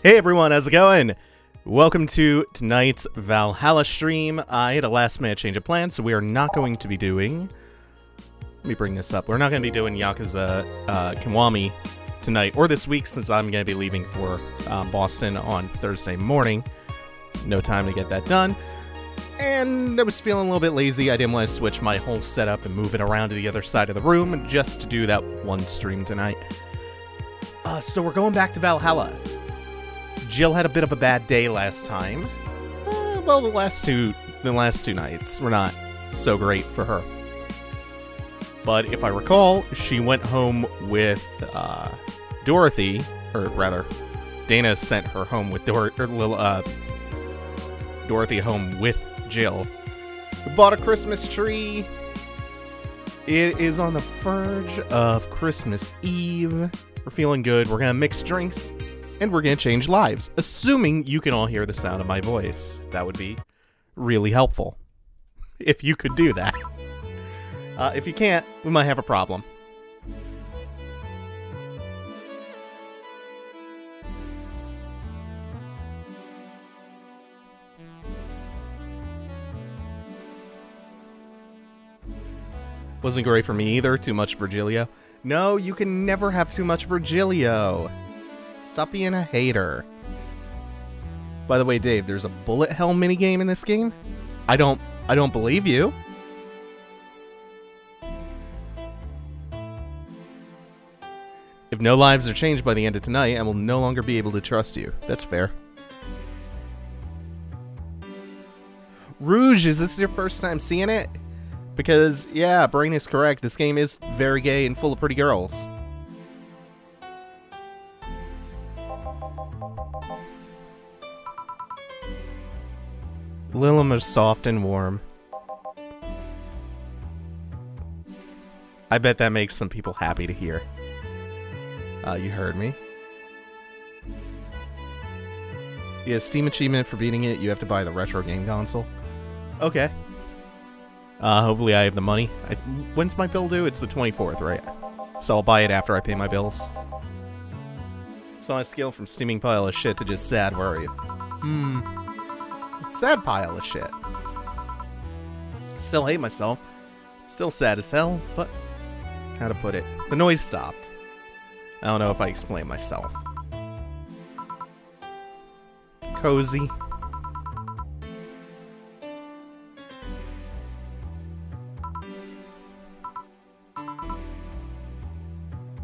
Hey everyone, how's it going? Welcome to tonight's Valhalla stream. I had a last minute change of plans, so we are not going to be doing... Let me bring this up. We're not going to be doing Yakuza Kiwami tonight, or this week, since I'm going to be leaving for Boston on Thursday morning. No time to get that done. And I was feeling a little bit lazy. I didn't want to switch my whole setup and move it around to the other side of the room just to do that one stream tonight. So we're going back to Valhalla. Jill had a bit of a bad day last time. Well, the last two nights were not so great for her. But if I recall, she went home with Dorothy, or rather, Dana sent her home with Dorothy home with Jill. We bought a Christmas tree. It is on the verge of Christmas Eve. We're feeling good. We're gonna mix drinks. And we're going to change lives, assuming you can all hear the sound of my voice. That would be really helpful, if you could do that. If you can't, we might have a problem. Wasn't great for me either, too much Virgilio. No, you can never have too much Virgilio. Stop being a hater. By the way, Dave, there's a bullet hell minigame in this game? I don't believe you. If no lives are changed by the end of tonight, I will no longer be able to trust you. That's fair. Rouge, is this your first time seeing it? Because, yeah, Brynne is correct. This game is very gay and full of pretty girls. Lilim are soft and warm. I bet that makes some people happy to hear. You heard me. Yeah, Steam achievement for beating it, you have to buy the retro game console. Okay. Hopefully I have the money. When's my bill due? It's the 24th, right? So I'll buy it after I pay my bills. So on a scale from steaming pile of shit to just sad, where are you? Sad pile of shit. Still hate myself. Still sad as hell, but how to put it? The noise stopped. I don't know if I explain myself. Cozy.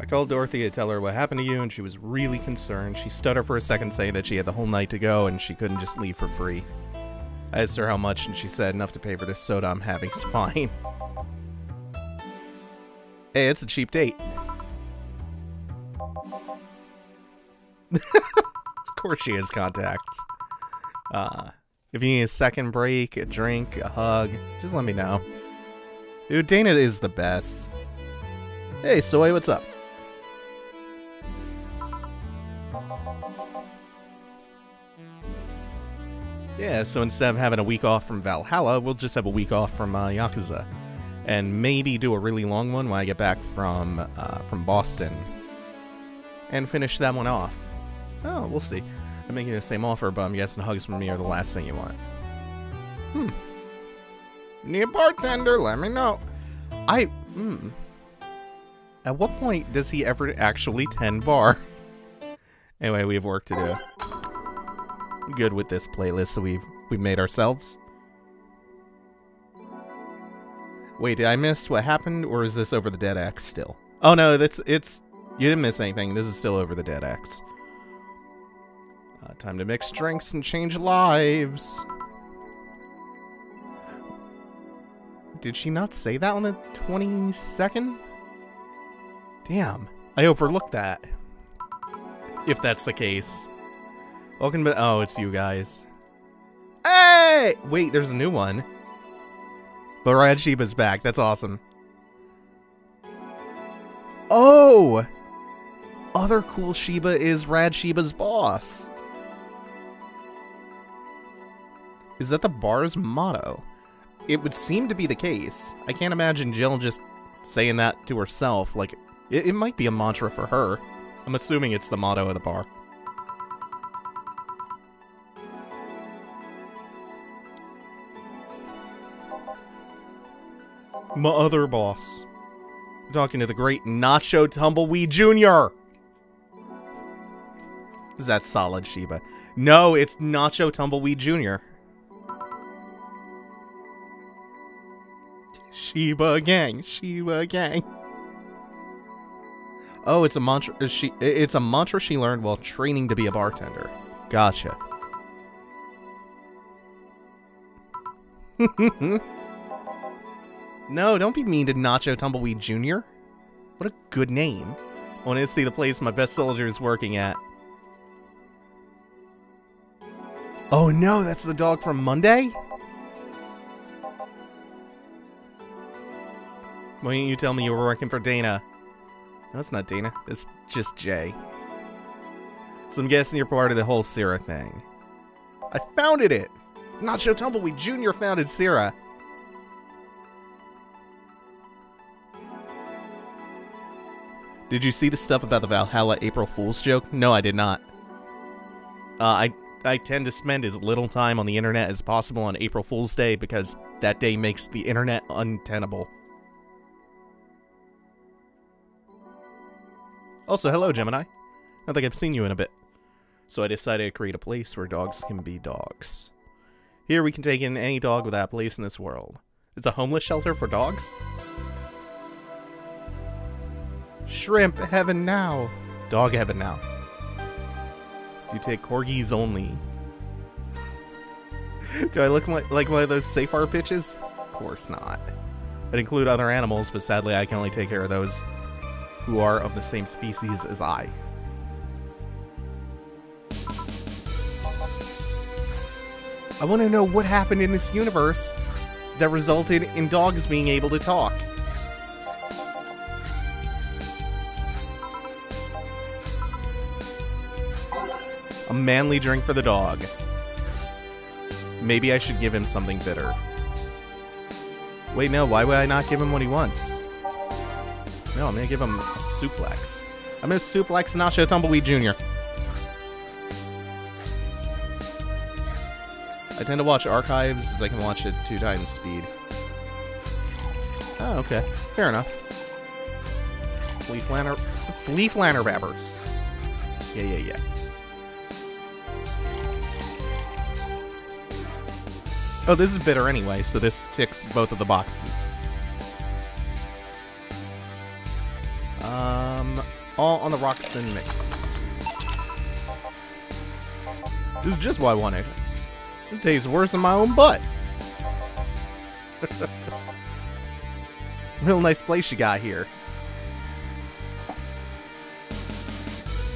I called Dorothy to tell her what happened to you, and she was really concerned. She stuttered for a second, saying that she had the whole night to go and she couldn't just leave for free. I asked her how much, and she said enough to pay for this soda I'm having is fine. Hey, it's a cheap date. Of course she has contacts. If you need a second break, a drink, a hug, just let me know. Dude, Dana is the best. Hey, Soy, what's up? Yeah, so instead of having a week off from Valhalla, we'll just have a week off from Yakuza. And maybe do a really long one when I get back from Boston. And finish that one off. Oh, we'll see. I'm making the same offer, but I'm guessing hugs from me are the last thing you want. Need a bartender, let me know. At what point does he ever actually tend bar? Anyway, we have work to do. Good with this playlist that we've made ourselves. Wait, did I miss what happened, or is this over the Dead X still? Oh no, you didn't miss anything. This is still over the Dead X. Time to mix drinks and change lives. Did she not say that on the 22nd? Damn, I overlooked that. If that's the case. Welcome to... Oh, it's you guys. Hey! Wait, there's a new one. But Rad Shiba's back. That's awesome. Oh! Other cool Shiba is Rad Shiba's boss. Is that the bar's motto? It would seem to be the case. I can't imagine Jill just saying that to herself. Like, it might be a mantra for her. I'm assuming it's the motto of the bar. My other boss. I'm talking to the great Nacho Tumbleweed Jr. Is that solid, Sheba? No, it's Nacho Tumbleweed Jr. Sheba gang, Sheba gang. Oh, it's a mantra. It's a mantra she learned while training to be a bartender. Gotcha. No, don't be mean to Nacho Tumbleweed Jr. What a good name. I wanted to see the place my best soldier is working at. Oh no, that's the dog from Monday? Why didn't you tell me you were working for Dana? No, it's not Dana. It's just Jay. So I'm guessing you're part of the whole Syrah thing. I founded it! Nacho Tumbleweed Jr. founded Syrah. Did you see the stuff about the Valhalla April Fool's joke? No, I did not. I tend to spend as little time on the internet as possible on April Fool's Day because that day makes the internet untenable. Also, hello, Gemini. I don't think I've seen you in a bit. So I decided to create a place where dogs can be dogs. Here we can take in any dog without a place in this world. It's a homeless shelter for dogs? Shrimp heaven now. Dog heaven now. Do you take corgis only? Do I look like one of those safe art pitches? Of course not. I'd include other animals, but sadly I can only take care of those who are of the same species as I. I want to know what happened in this universe that resulted in dogs being able to talk. A manly drink for the dog. Maybe I should give him something bitter. Wait, no, why would I not give him what he wants? No, I'm gonna give him a suplex. I'm gonna suplex Nacho Tumbleweed Jr. I tend to watch archives as I can watch it 2 times speed. Oh, okay. Fair enough. Flea flanner babbers. Yeah. Oh, this is bitter anyway, so this ticks both of the boxes. All on the rocks and mix. This is just what I wanted. It tastes worse than my own butt. Real nice place you got here.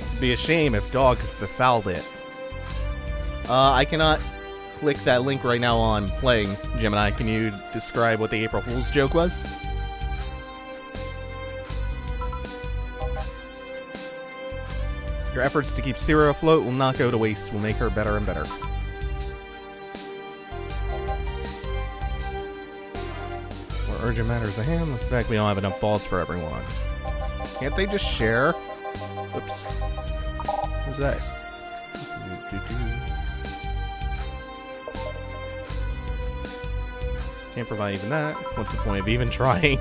It'd be a shame if dogs befouled it. I cannot click that link right now on playing. Gemini, can you describe what the April Fool's joke was? Your efforts to keep Syrah afloat will not go to waste. Will make her better and better. More urgent matters at hand. In fact, we don't have enough balls for everyone. Can't they just share? Oops. What's that? Can't provide even that. What's the point of even trying?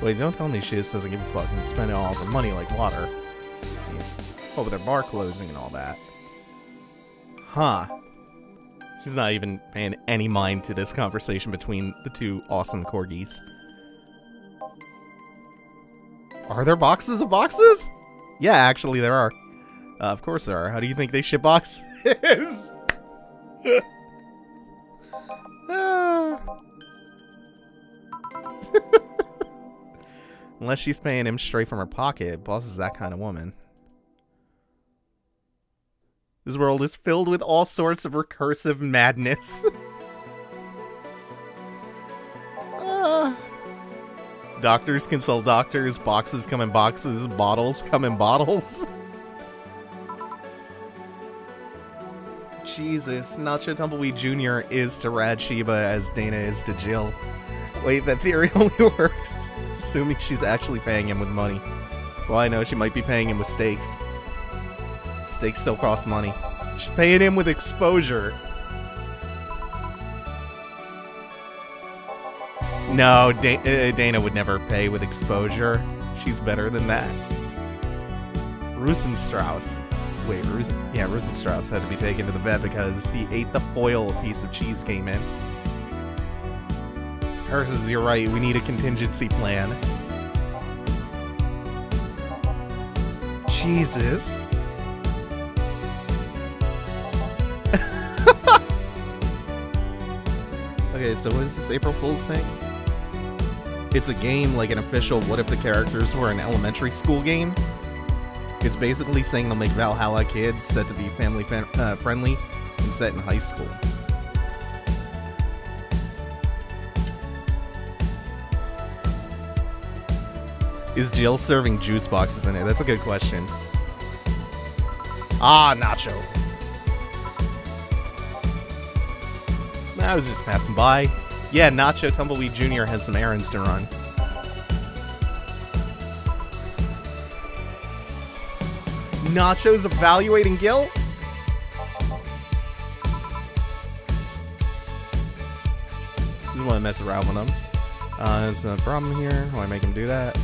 Wait, don't tell me she just doesn't give a fuck and spend all of her money like water. I mean, over their bar closing and all that. Huh. She's not even paying any mind to this conversation between the 2 awesome corgis. Are there boxes of boxes? Yeah, actually there are. Of course there are. How do you think they ship boxes? Unless she's paying him straight from her pocket. Boss is that kind of woman. This world is filled with all sorts of recursive madness. Doctors consult doctors, boxes come in boxes, bottles come in bottles. Jesus, Nacho Tumbleweed Jr. is to Rad Sheba as Dana is to Jill. Wait, that theory only works. Assuming she's actually paying him with money. Well, I know she might be paying him with steaks. Steaks still cost money. She's paying him with exposure. No, Dana would never pay with exposure. She's better than that. Rosenstrauss. Wait, Rosenstrauss had to be taken to the vet because he ate the foil a piece of cheese came in. Ursus, you're right. We need a contingency plan. Jesus. Okay, so what is this April Fool's thing? It's a game like an official what if the characters were an elementary school game. It's basically saying they'll make Valhalla kids set to be family friendly and set in high school. Is Jill serving juice boxes in it? That's a good question. Ah, Nacho. I was just passing by. Yeah, Nacho Tumbleweed Jr. has some errands to run. Nacho's evaluating Gil? Just want to mess around with him. There's a problem here. Why make him do that?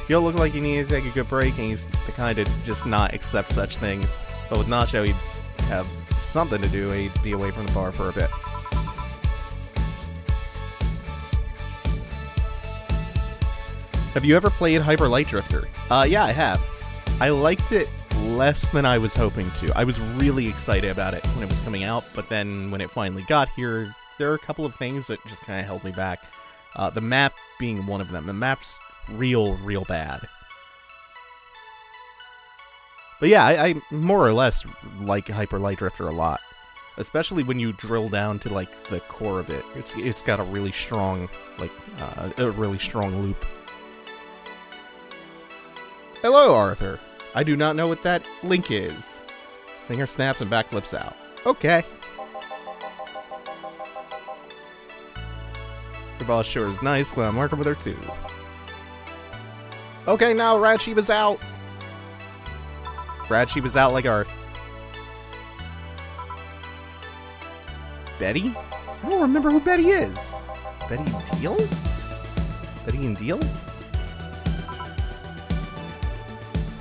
Gil look like he needs to take a good break, and he's the kind to just not accept such things. But with Nacho, he'd have something to do. He'd be away from the bar for a bit. Have you ever played Hyper Light Drifter? Yeah, I have. I liked it less than I was hoping to. I was really excited about it when it was coming out, but then when it finally got here, there are a couple of things that just kind of held me back. The map being one of them. The map's real bad. But yeah, I more or less like Hyper Light Drifter a lot. Especially when you drill down to, like, the core of it. It's got a really strong, like, a really strong loop. Hello, Arthur. I do not know what that link is. Finger snaps and backflips out. Okay. Your boss sure is nice. Glad I'm working with her, too. Okay, now Radshiba's out. Radshiba's out like Arth. Betty? I don't remember who Betty is. Betty Deal? Betty and Deal?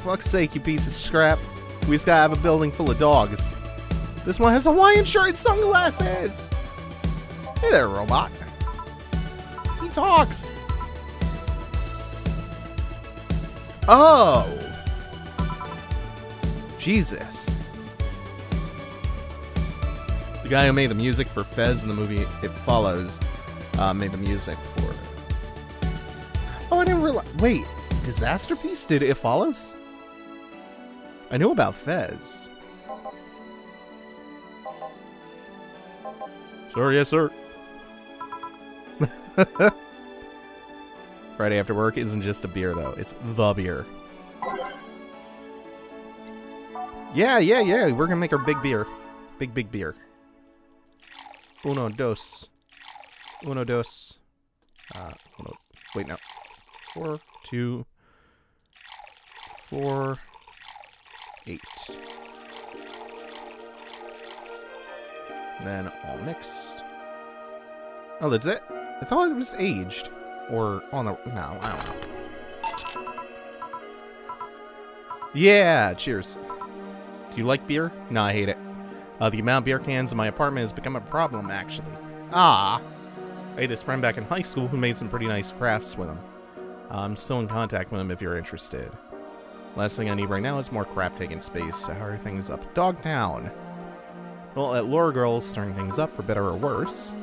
Fuck's sake, you piece of scrap. We just gotta have a building full of dogs. This one has Hawaiian shirt and sunglasses! Hey there, robot. He talks. Oh! Jesus. The guy who made the music for Fez in the movie It Follows made the music for it. Oh, I didn't realize. Wait, Disaster Piece did It Follows? I knew about Fez. Sir, yes, sir. Friday after work isn't just a beer, though. It's the beer. Yeah. We're gonna make our big beer. Big beer. Uno, dos. Uno, dos. Wait, no. 4, 2, 4, 8. And then all mixed. Oh, that's it? I thought it was aged. Or on the... No, I don't know. Yeah, cheers. Do you like beer? No, I hate it. The amount of beer cans in my apartment has become a problem, actually. Ah! I had this friend back in high school who made some pretty nice crafts with them. I'm still in contact with him if you're interested. Last thing I need right now is more crap taking space, so how are things up? Dogtown! Well, that lore girl's stirring things up for better or worse.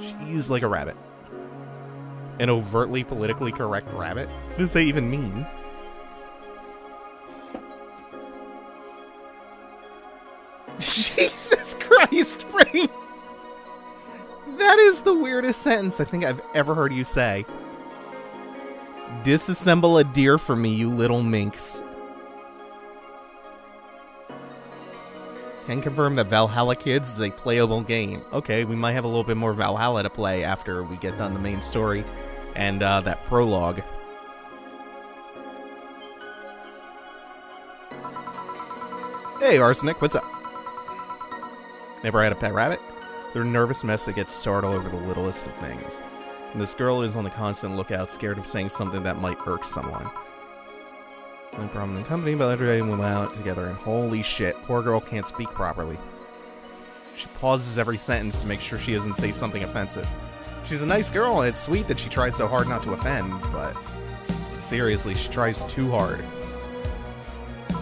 She's like a rabbit. An overtly politically correct rabbit? What does that even mean? Jesus Christ, Brynne! That is the weirdest sentence I think I've ever heard you say. Disassemble a deer for me, you little minx. Can confirm that Valhalla Kids is a playable game. Okay, we might have a little bit more Valhalla to play after we get done the main story and that prologue. Hey, Arsenic, what's up? Never had a pet rabbit? They're a nervous mess that gets startled over the littlest of things. And this girl is on the constant lookout, scared of saying something that might irk someone. No problem in company, but every day we went out together, and holy shit, poor girl can't speak properly. She pauses every sentence to make sure she doesn't say something offensive. She's a nice girl, and it's sweet that she tries so hard not to offend, but seriously, she tries too hard.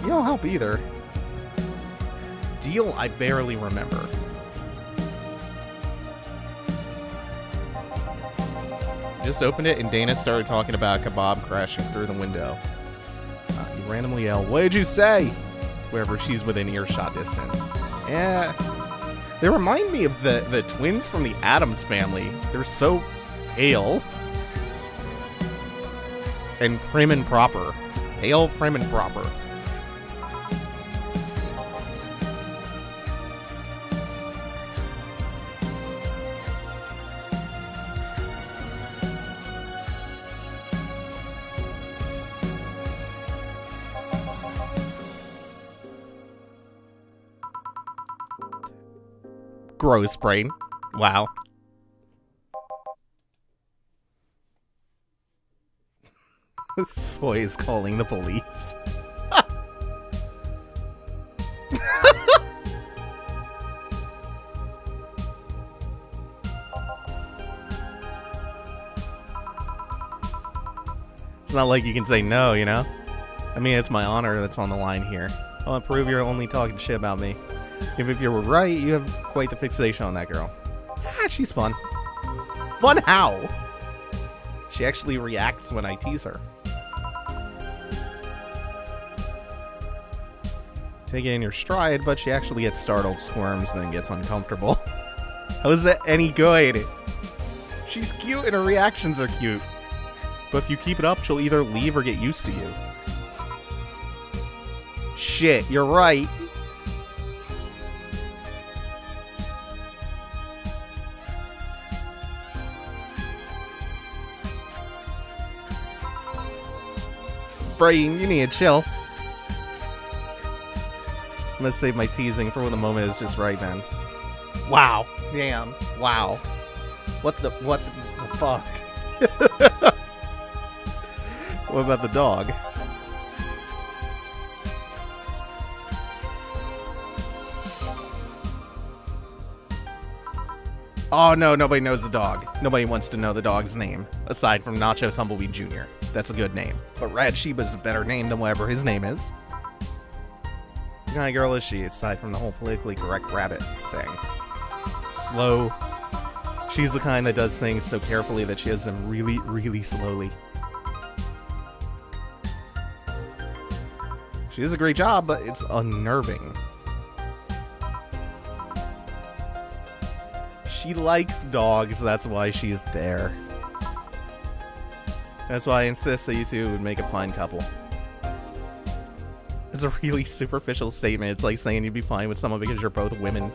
You don't help either. Deal I barely remember. Just opened it and Dana started talking about a kebab crashing through the window. You randomly yell, "What did you say?" wherever she's within earshot distance. Yeah. They remind me of the twins from the Addams Family. They're so pale. And prim and proper. Pale, prim and proper. Gross brain. Wow. Soy is calling the police. It's not like you can say no, you know? I mean, it's my honor that's on the line here. I want to prove you're only talking shit about me. If you were right, you have quite the fixation on that girl. Ah, she's fun. Fun how? She actually reacts when I tease her. Take it in your stride, but she actually gets startled, squirms, and then gets uncomfortable. How is that any good? She's cute and her reactions are cute. But if you keep it up, she'll either leave or get used to you. Shit, you're right. Brain, you need to chill. I'm gonna save my teasing for when the moment is just right, man. Wow. Damn. Wow. What the fuck? What about the dog? Oh no, nobody knows the dog. Nobody wants to know the dog's name, aside from Nacho Tumbleweed Jr. That's a good name. But Rad Sheba's a better name than whatever his name is. What kind of girl is she, aside from the whole politically correct rabbit thing? Slow. She's the kind that does things so carefully that she does them really, really slowly. She does a great job, but it's unnerving. She likes dogs, that's why she's there. That's why I insist that you two would make a fine couple. It's a really superficial statement. It's like saying you'd be fine with someone because you're both women.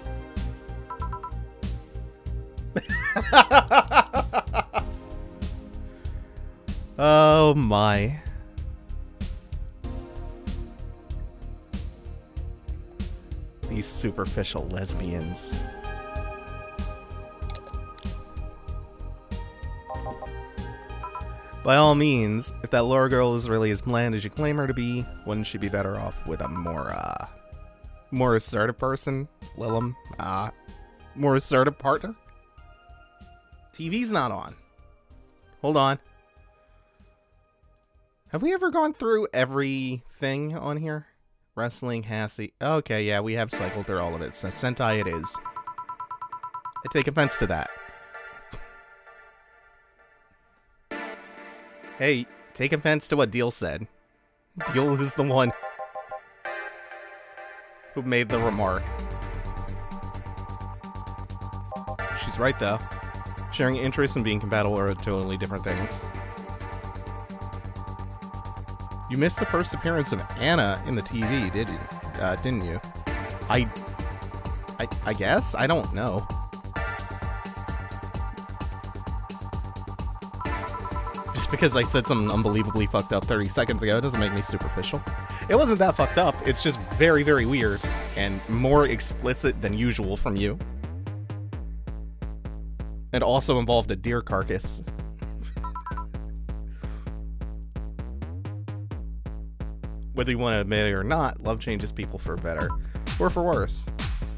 Oh my. These superficial lesbians. By all means, if that lore girl is really as bland as you claim her to be, wouldn't she be better off with a more assertive person? LeÄ&n? More assertive partner? TV's not on. Hold on. Have we ever gone through everything on here? Wrestling, Hassie. Okay, yeah, we have cycled through all of it, so Sentai it is. I take offense to that. Hey, take offense to what Deal said. Deal is the one who made the remark. She's right, though. Sharing interests and being compatible are totally different things. You missed the first appearance of Anna in the TV, didn't you? I guess? I don't know. Just because I said something unbelievably fucked up 30 seconds ago doesn't make me superficial. It wasn't that fucked up, it's just very, very weird and more explicit than usual from you. It also involved a deer carcass. Whether you want to admit it or not, love changes people for better. Or for worse.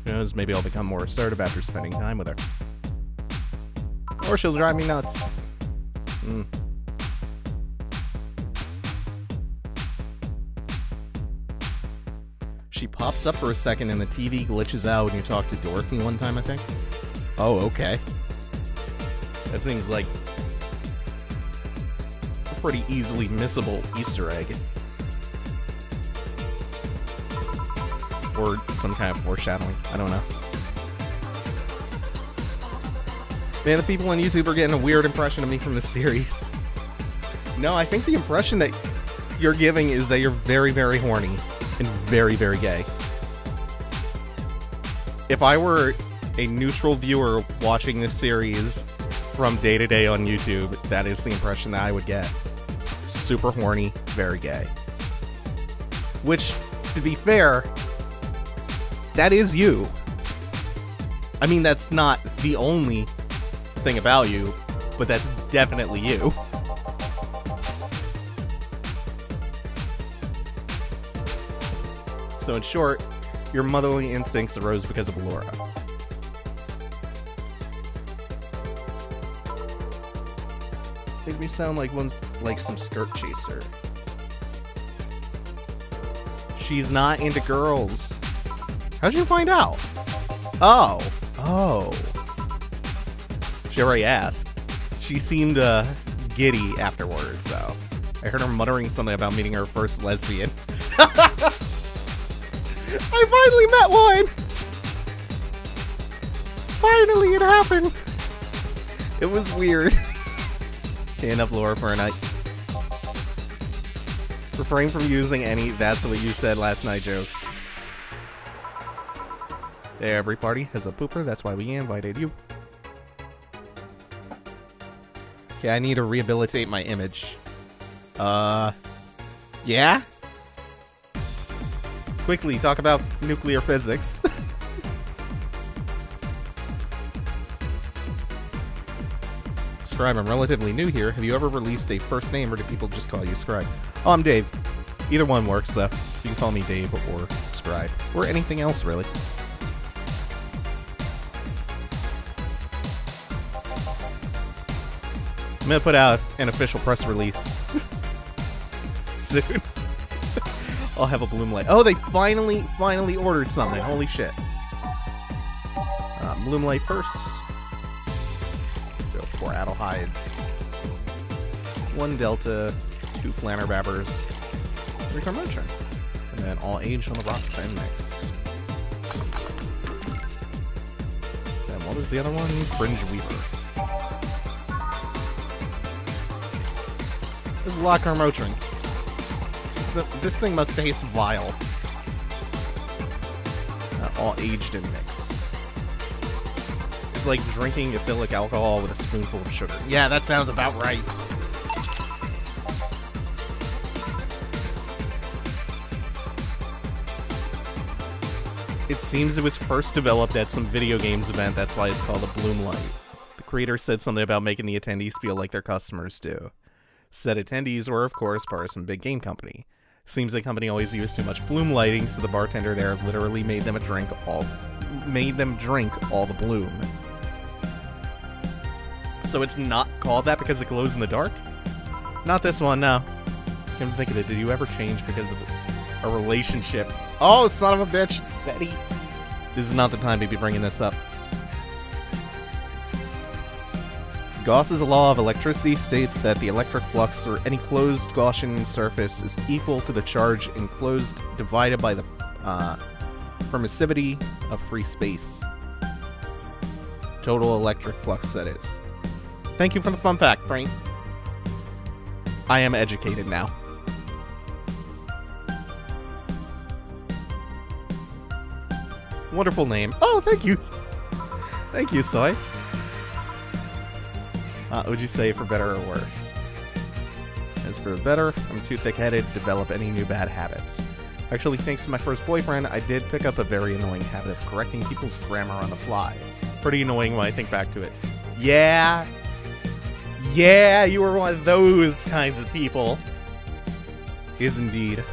Who knows, maybe I'll become more assertive after spending time with her. Or she'll drive me nuts. She pops up for a second and the TV glitches out when you talk to Dorothy one time, I think. Oh, okay. That seems like a pretty easily missable Easter egg. Or some kind of foreshadowing. I don't know. Man, the people on YouTube are getting a weird impression of me from this series. No, I think the impression that you're giving is that you're very, very horny and very, very gay. If I were a neutral viewer watching this series from day to day on YouTube, that is the impression that I would get. Super horny, very gay. Which, to be fair, that is you. I mean, that's not the only thing about you, but that's definitely you. So in short, your motherly instincts arose because of Laura. Made me sound like some skirt chaser. She's not into girls. How'd you find out? Oh. She already asked. She seemed giddy afterwards, though. I heard her muttering something about meeting her first lesbian. I finally met one! Finally, it happened! It was weird. Can't up Laura for a night. Refrain from using any "that's what you said last night" jokes. Every party has a pooper, that's why we invited you. Okay, I need to rehabilitate my image. Yeah? Quickly, talk about nuclear physics. Scribe, I'm relatively new here. Have you ever released a first name, or do people just call you Scribe? Oh, I'm Dave. Either one works, though. You can call me Dave or Scribe. Or anything else, really. I'm gonna put out an official press release soon. I'll have a bloom light. Oh, they finally ordered something. Holy shit. Bloom light first. Go 4 addle hides. 1 delta, 2 flanner babbers, 3 promotion. And then all aged on the rocks and mix. And what was the other one? Fringe Weaver. This is a lot of Motrin. This thing must taste vile. All aged and mixed. It's like drinking ethylic alcohol with a spoonful of sugar. Yeah, that sounds about right. It seems it was first developed at some video games event, that's why it's called a bloom light. The creator said something about making the attendees feel like their customers do. Said attendees were, of course, part of some big game company. Seems the company always used too much bloom lighting, so the bartender there literally made them drink all the bloom. So it's not called that because it glows in the dark? Not this one, no. Come think of it, did you ever change because of a relationship? Oh, son of a bitch! Betty! This is not the time to be bringing this up. Gauss's law of electricity states that the electric flux through any closed Gaussian surface is equal to the charge enclosed divided by the permissivity of free space. Total electric flux, that is. Thank you for the fun fact, Brynne. I am educated now. Wonderful name. Oh, thank you. Thank you, Soy. Would you say for better or worse? As for better, I'm too thick-headed to develop any new bad habits. Actually, thanks to my first boyfriend, I did pick up a very annoying habit of correcting people's grammar on the fly. Pretty annoying when I think back to it. Yeah! Yeah, you were one of those kinds of people. Is indeed.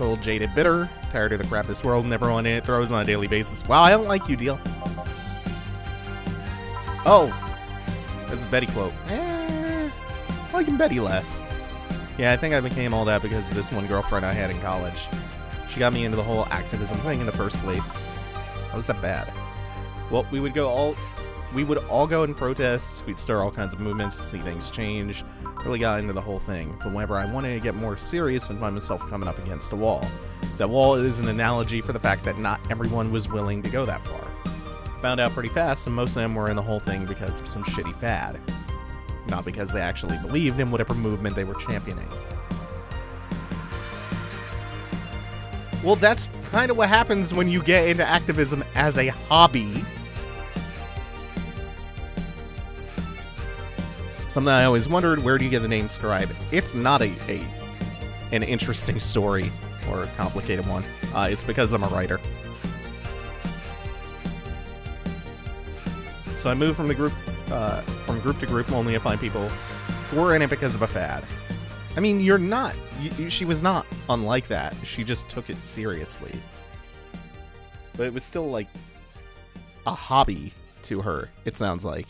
cynical, jaded, bitter, tired of the crap this world and everyone in it throws on a daily basis. Wow, I don't like you, deal. Oh, that's a Betty quote. Liking Betty less. Yeah, I think I became all that because of this one girlfriend I had in college. She got me into the whole activism thing in the first place. How was that bad? Well, we would all go and protest. We'd start all kinds of movements, see things change. Really got into the whole thing. But whenever I wanted to get more serious and find myself coming up against a wall. That wall is an analogy for the fact that not everyone was willing to go that far. Found out pretty fast, and most of them were in the whole thing because of some shitty fad. Not because they actually believed in whatever movement they were championing. Well, that's kind of what happens when you get into activism as a hobby. Something I always wondered, where do you get the name Scribe? It's not an interesting story or a complicated one. It's because I'm a writer. So I moved from the group, from group to group only to find people who were in it because of a fad. I mean, you're not. She was not unlike that. She just took it seriously. But it was still like a hobby to her, it sounds like.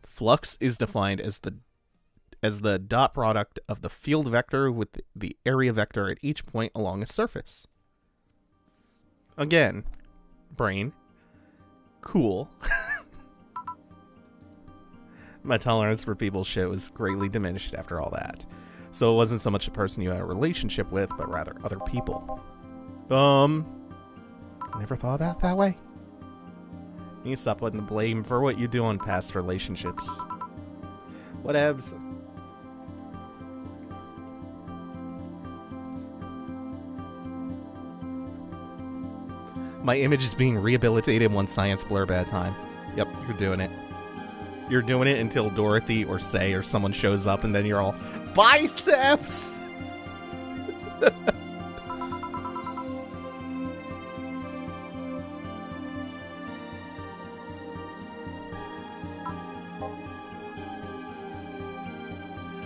Flux is defined as the dot product of the field vector with the area vector at each point along a surface. Again, brain. Cool. My tolerance for people's shit was greatly diminished after all that. So it wasn't so much a person you had a relationship with, but rather other people. Never thought about it that way. You need to stop putting the blame for what you do on past relationships. Whatevs. My image is being rehabilitated one science blurb at a time. Yep, you're doing it. You're doing it until Dorothy or Say or someone shows up and then you're all, biceps!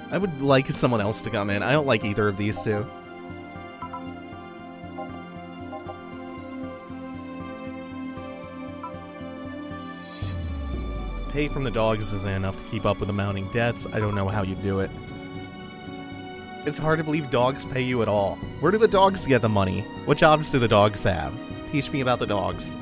I would like someone else to come in. I don't like either of these two. Pay from the dogs isn't enough to keep up with the mounting debts. I don't know how you do it. It's hard to believe dogs pay you at all. Where do the dogs get the money? What jobs do the dogs have? Teach me about the dogs.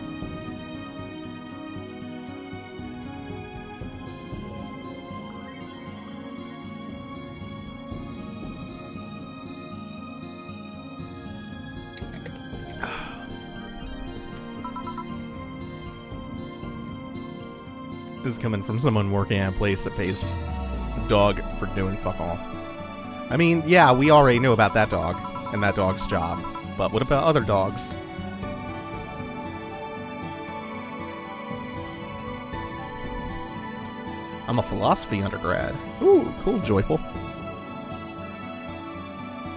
This is coming from someone working at a place that pays a dog for doing fuck all. I mean, yeah, we already knew about that dog and that dog's job, but what about other dogs? I'm a philosophy undergrad. Ooh, cool, joyful.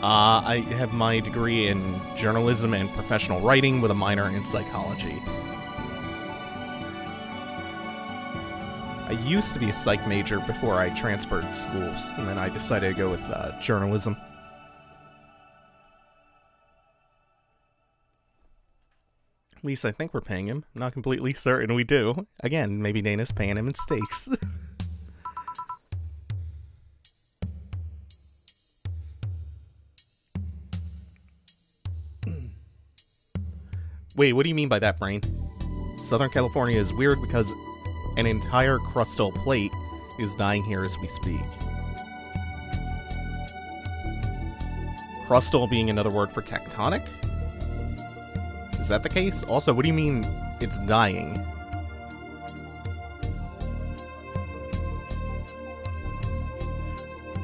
I have my degree in journalism and professional writing with a minor in psychology. I used to be a psych major before I transferred schools, and then I decided to go with journalism. At least I think we're paying him. I'm not completely certain we do. Again, maybe Dana's paying him in steaks. Wait, what do you mean by that, Brain? Southern California is weird because an entire crustal plate is dying here as we speak. Crustal being another word for tectonic? Is that the case? Also, what do you mean it's dying?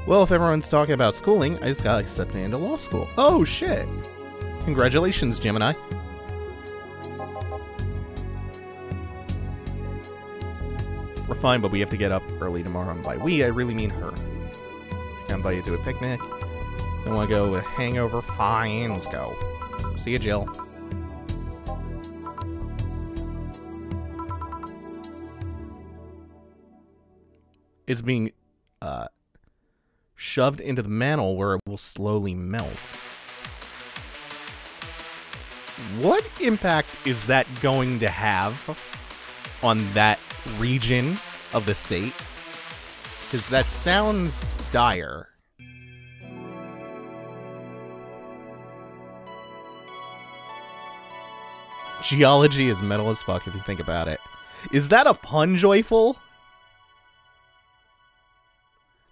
Well, if everyone's talking about schooling, I just got accepted into law school. Oh, shit! Congratulations, Gemini. We're fine, but we have to get up early tomorrow, and by we, I really mean her. Can't invite you to a picnic. Don't want to go with a hangover? Fine, let's go. See you, Jill. It's being, shoved into the mantle where it will slowly melt. What impact is that going to have on that region of the state? Because that sounds dire. Geology is metal as fuck if you think about it. Is that a pun, Joyful?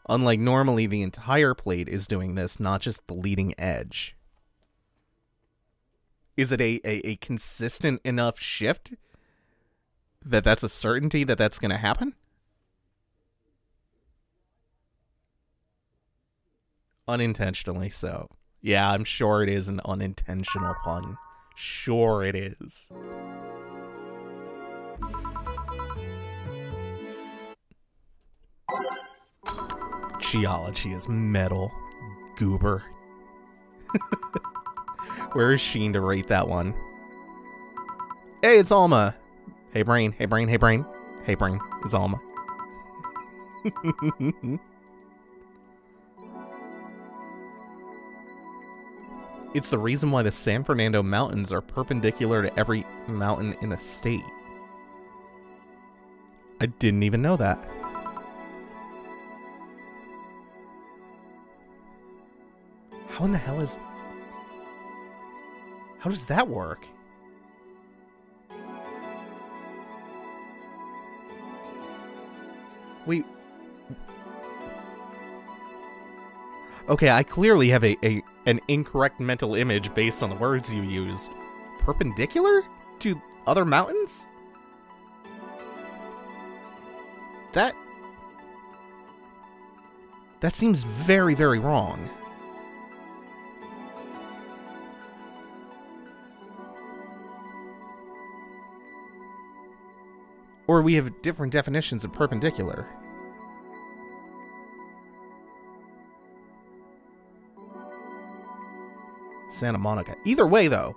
Unlike normally, the entire plate is doing this, not just the leading edge. Is it a consistent enough shift that that's a certainty that that's going to happen? Unintentionally so. Yeah, I'm sure it is an unintentional pun. Sure it is. Geology is metal. Goober. Where is Sheen to rate that one? Hey, it's Alma. Hey, Brain. Hey, Brain. Hey, Brain. Hey, Brain. It's Alma. It's the reason why the San Fernando Mountains are perpendicular to every mountain in the state. I didn't even know that. How in the hell is... How does that work? Wait. Okay, I clearly have an incorrect mental image based on the words you used. Perpendicular to other mountains? That seems very, very wrong. Or we have different definitions of perpendicular. Santa Monica. Either way, though,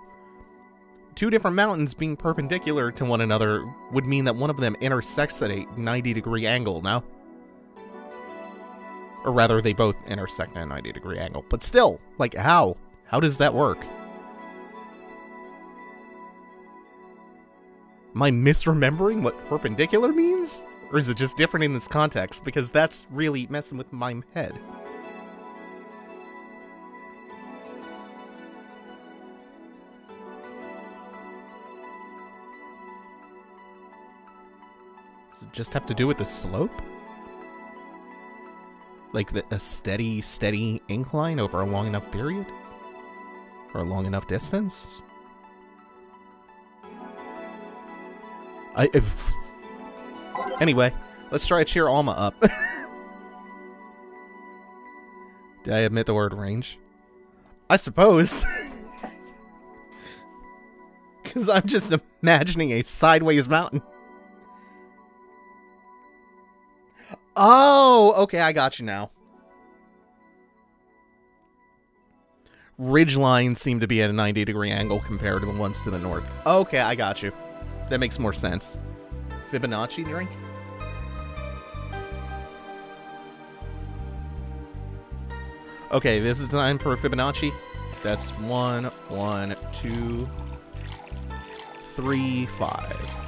two different mountains being perpendicular to one another would mean that one of them intersects at a 90-degree angle, no? Or rather, they both intersect at a 90-degree angle. But still, like, how? How does that work? Am I misremembering what perpendicular means? Or is it just different in this context? Because that's really messing with my head. Does it just have to do with the slope? Like a steady incline over a long enough period? Or a long enough distance? Anyway, let's try to cheer Alma up. Did I admit the word range? I suppose. Because I'm just imagining a sideways mountain. Oh, okay, I got you now. Ridge lines seem to be at a 90-degree angle compared to the ones to the north. Okay, I got you. That makes more sense. Fibonacci drink? Okay, this is time for Fibonacci. That's 1, 1, 2, 3, 5.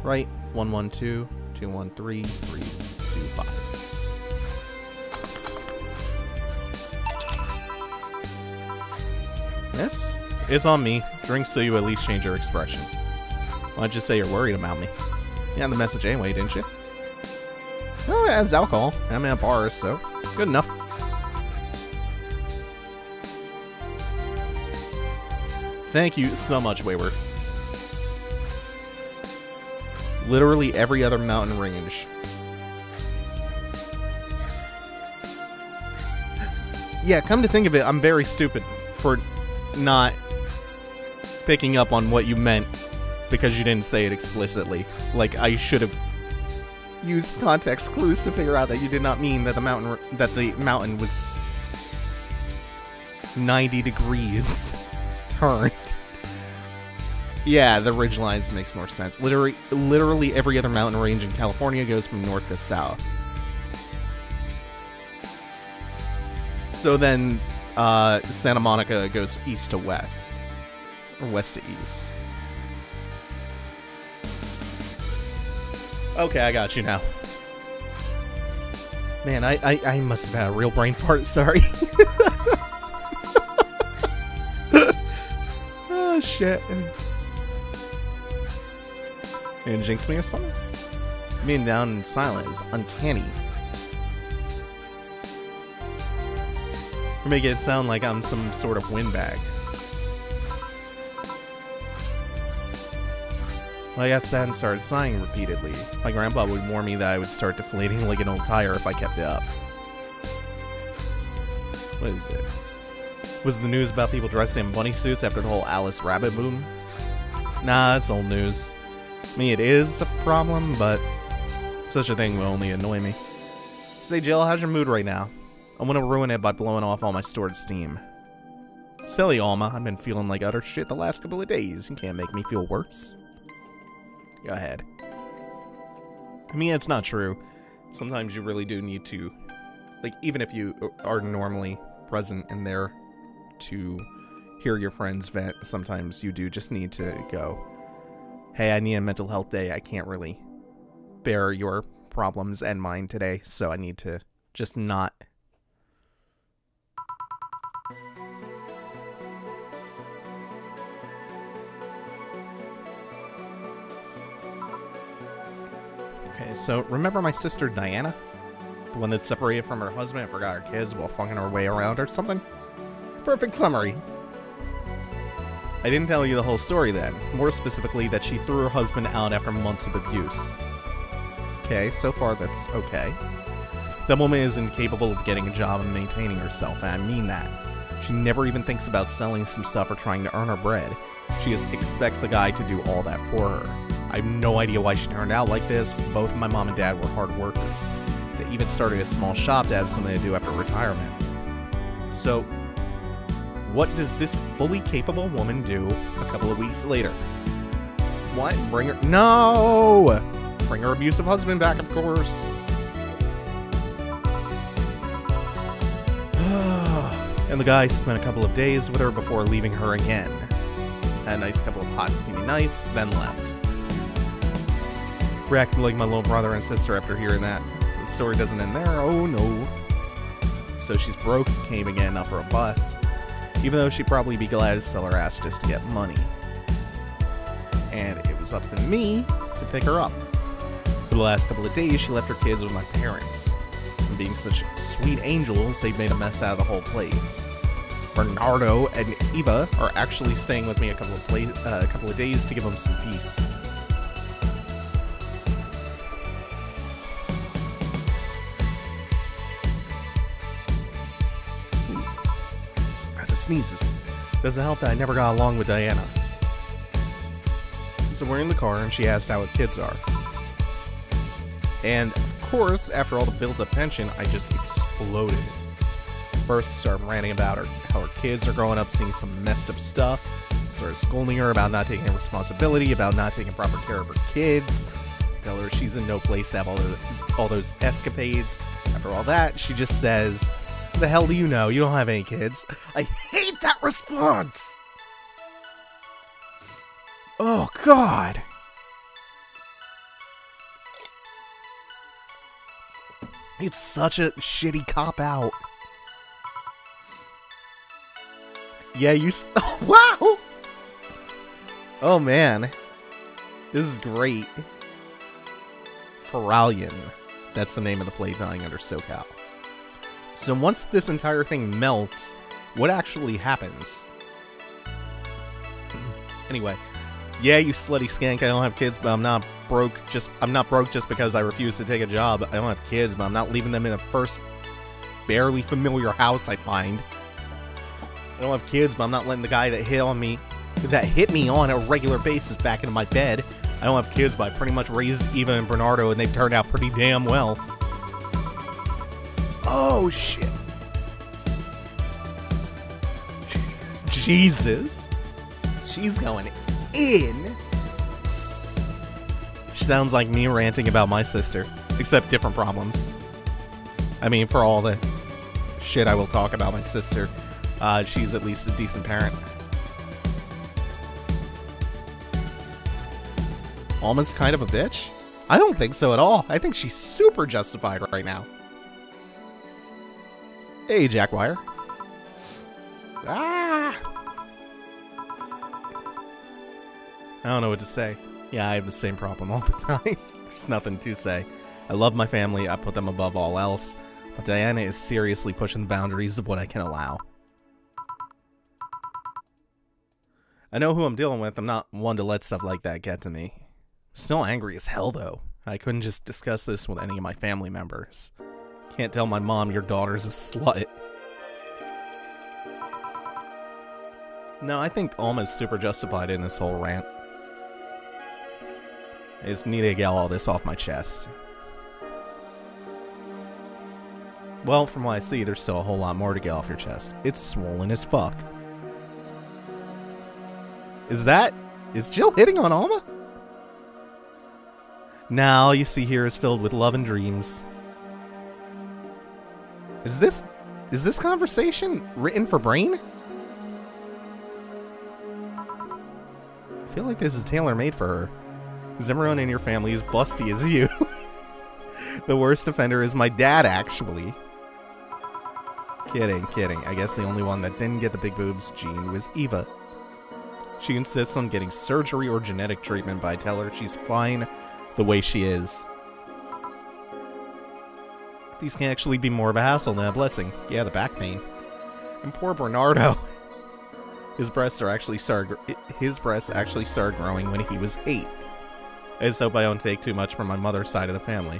Right? 1, 1, 2, 2, 1, 3, 3, 2, 5. This is on me. Drink so you at least change your expression. Why don't you say you're worried about me? You had the message anyway, didn't you? Oh, it has alcohol. I'm at bars, so good enough. Thank you so much, Wayward. Literally every other mountain range. Yeah, come to think of it, I'm very stupid for not picking up on what you meant because you didn't say it explicitly. Like, I should have used context clues to figure out that you did not mean that the mountain was 90 degrees turned. Yeah, the ridge lines makes more sense. Literally every other mountain range in California goes from north to south. So then, Santa Monica goes east to west. Or west to east. Okay, I got you now. Man, I must have had a real brain fart, sorry. Oh, shit. You gonna jinx me or something? Being down and silent is uncanny. You make it sound like I'm some sort of windbag. When I got sad and started sighing repeatedly, my grandpa would warn me that I would start deflating like an old tire if I kept it up. What is it? Was the news about people dressed in bunny suits after the whole Alice Rabbit boom? Nah, that's old news. I mean, it is a problem, but such a thing will only annoy me. Say, Jill, how's your mood right now? I want to ruin it by blowing off all my stored steam. Silly Alma, I've been feeling like utter shit the last couple of days. You can't make me feel worse. Go ahead. I mean, it's not true. Sometimes you really do need to, like, even if you are normally present and there to hear your friends vent, sometimes you do just need to go, hey, I need a mental health day. I can't really bear your problems and mine today, so I need to just not. Okay, so remember my sister Diana? The one that separated from her husband and forgot her kids while fucking her way around or something? Perfect summary. I didn't tell you the whole story then. More specifically, that she threw her husband out after months of abuse. Okay, so far that's okay. That woman is incapable of getting a job and maintaining herself, and I mean that. She never even thinks about selling some stuff or trying to earn her bread. She just expects a guy to do all that for her. I have no idea why she turned out like this. Both my mom and dad were hard workers. They even started a small shop to have something to do after retirement. So, what does this fully capable woman do a couple of weeks later? What? Bring her... No! Bring her abusive husband back, of course. And the guy spent a couple of days with her before leaving her again. Had a nice couple of hot, steamy nights, then left. Reacted like my little brother and sister after hearing that. The story doesn't end there, oh no. So she's broke, came again up for a bus. Even though she'd probably be glad to sell her ass just to get money. And it was up to me to pick her up. For the last couple of days, she left her kids with my parents. And being such sweet angels, they've made a mess out of the whole place. Bernardo and Eva are actually staying with me a couple of days to give them some peace. Sneezes. Doesn't help that I never got along with Diana. So we're in the car and she asked how her kids are. And of course, after all the built-up tension, I just exploded. First, started ranting about how her kids are growing up seeing some messed up stuff. Started scolding her about not taking responsibility, about not taking proper care of her kids. Tell her she's in no place to have all those escapades. After all that, she just says, the hell do you know? You don't have any kids. I hate that response! Oh, God! It's such a shitty cop-out. Yeah, you... Wow! Oh, man. This is great. Feralion. That's the name of the plaything under SoCal. So once this entire thing melts, what actually happens? Anyway, yeah, you slutty skank, I don't have kids, but I'm not broke just because I refuse to take a job. I don't have kids, but I'm not leaving them in the first barely familiar house I find. I don't have kids, but I'm not letting the guy that hit me on a regular basis back into my bed. I don't have kids, but I pretty much raised Eva and Bernardo, and they've turned out pretty damn well. Oh, shit. Jesus. She's going in. She sounds like me ranting about my sister, except different problems. I mean, for all the shit I will talk about my sister. She's at least a decent parent. Alma's kind of a bitch? I don't think so at all. I think she's super justified right now. Hey, Jackwire. Ah! I don't know what to say. Yeah, I have the same problem all the time. There's nothing to say. I love my family. I put them above all else. But Diana is seriously pushing the boundaries of what I can allow. I know who I'm dealing with. I'm not one to let stuff like that get to me. Still angry as hell, though. I couldn't just discuss this with any of my family members. Can't tell my mom your daughter's a slut. No, I think Alma's super justified in this whole rant. I just need to get all this off my chest. Well, from what I see, there's still a whole lot more to get off your chest. It's swollen as fuck. Is Jill hitting on Alma? Now you see here is filled with love and dreams. Is this conversation written for Brynne? I feel like this is tailor-made for her. Zimmerman in your family is busty as you. The worst offender is my dad, actually. Kidding. I guess the only one that didn't get the big boobs gene was Eva. She insists on getting surgery or genetic treatment, but I tell her she's fine the way she is. These can actually be more of a hassle than a blessing. Yeah, the back pain. And poor Bernardo. His breasts actually started growing when he was 8. I just hope I don't take too much from my mother's side of the family.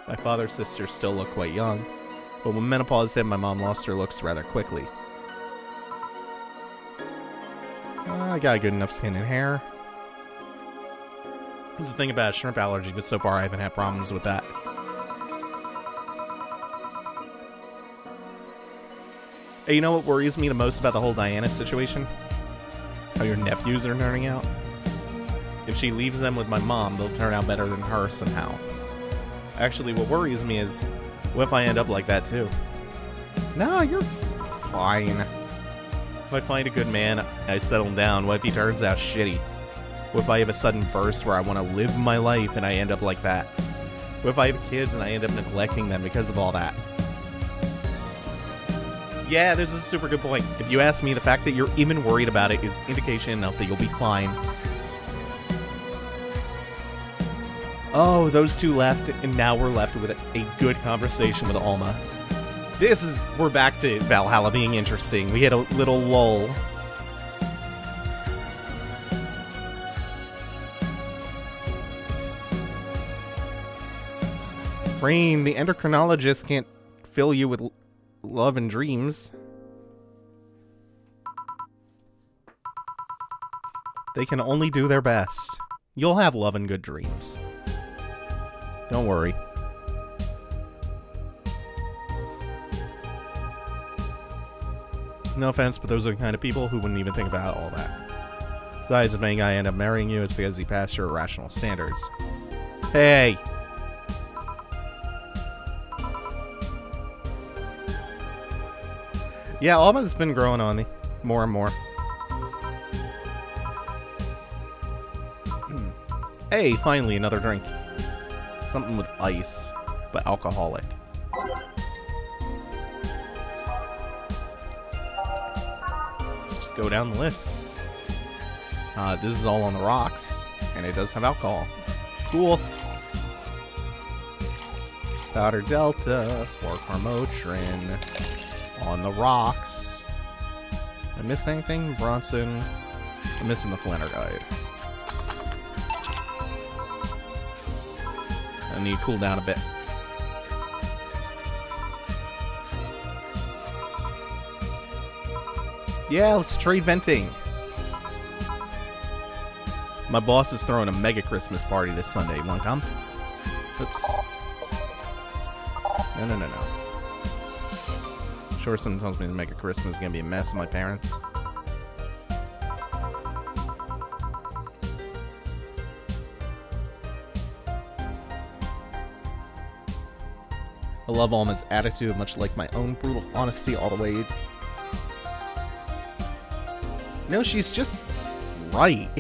My father's sisters still look quite young, but when menopause hit, my mom lost her looks rather quickly. I got good enough skin and hair. There's the thing about a shrimp allergy, but so far I haven't had problems with that. Hey, you know what worries me the most about the whole Diana situation? How your nephews are turning out. If she leaves them with my mom, they'll turn out better than her somehow. Actually, what worries me is, what if I end up like that too? No, you're fine. If I find a good man, I settle down. What if he turns out shitty? What if I have a sudden burst where I want to live my life and I end up like that? What if I have kids and I end up neglecting them because of all that? Yeah, this is a super good point. If you ask me, the fact that you're even worried about it is indication enough that you'll be fine. Oh, those two left, and now we're left with a good conversation with Alma. We're back to Valhalla being interesting. We had a little lull. Brynne, the endocrinologist can't fill you with love and dreams. They can only do their best. You'll have love and good dreams. Don't worry. No offense, but those are the kind of people who wouldn't even think about all that. Besides, if any guy end up marrying you, it's because he passed your irrational standards. Hey! Yeah, Alma's been growing on me. More and more. Hey, finally, another drink. Something with ice, but alcoholic. Let's just go down the list. This is all on the rocks, and it does have alcohol. Cool. Powder Delta, 4-Carmotrin. On the rocks. Am I missing anything? Bronson. I'm missing the Flanner Guide. I need to cool down a bit. Yeah, let's trade venting. My boss is throwing a mega Christmas party this Sunday. You wanna come? Oops. No. Sure, someone tells me the mega Christmas is gonna be a mess with my parents. I love Alma's attitude, much like my own brutal honesty all the way. No, she's just right.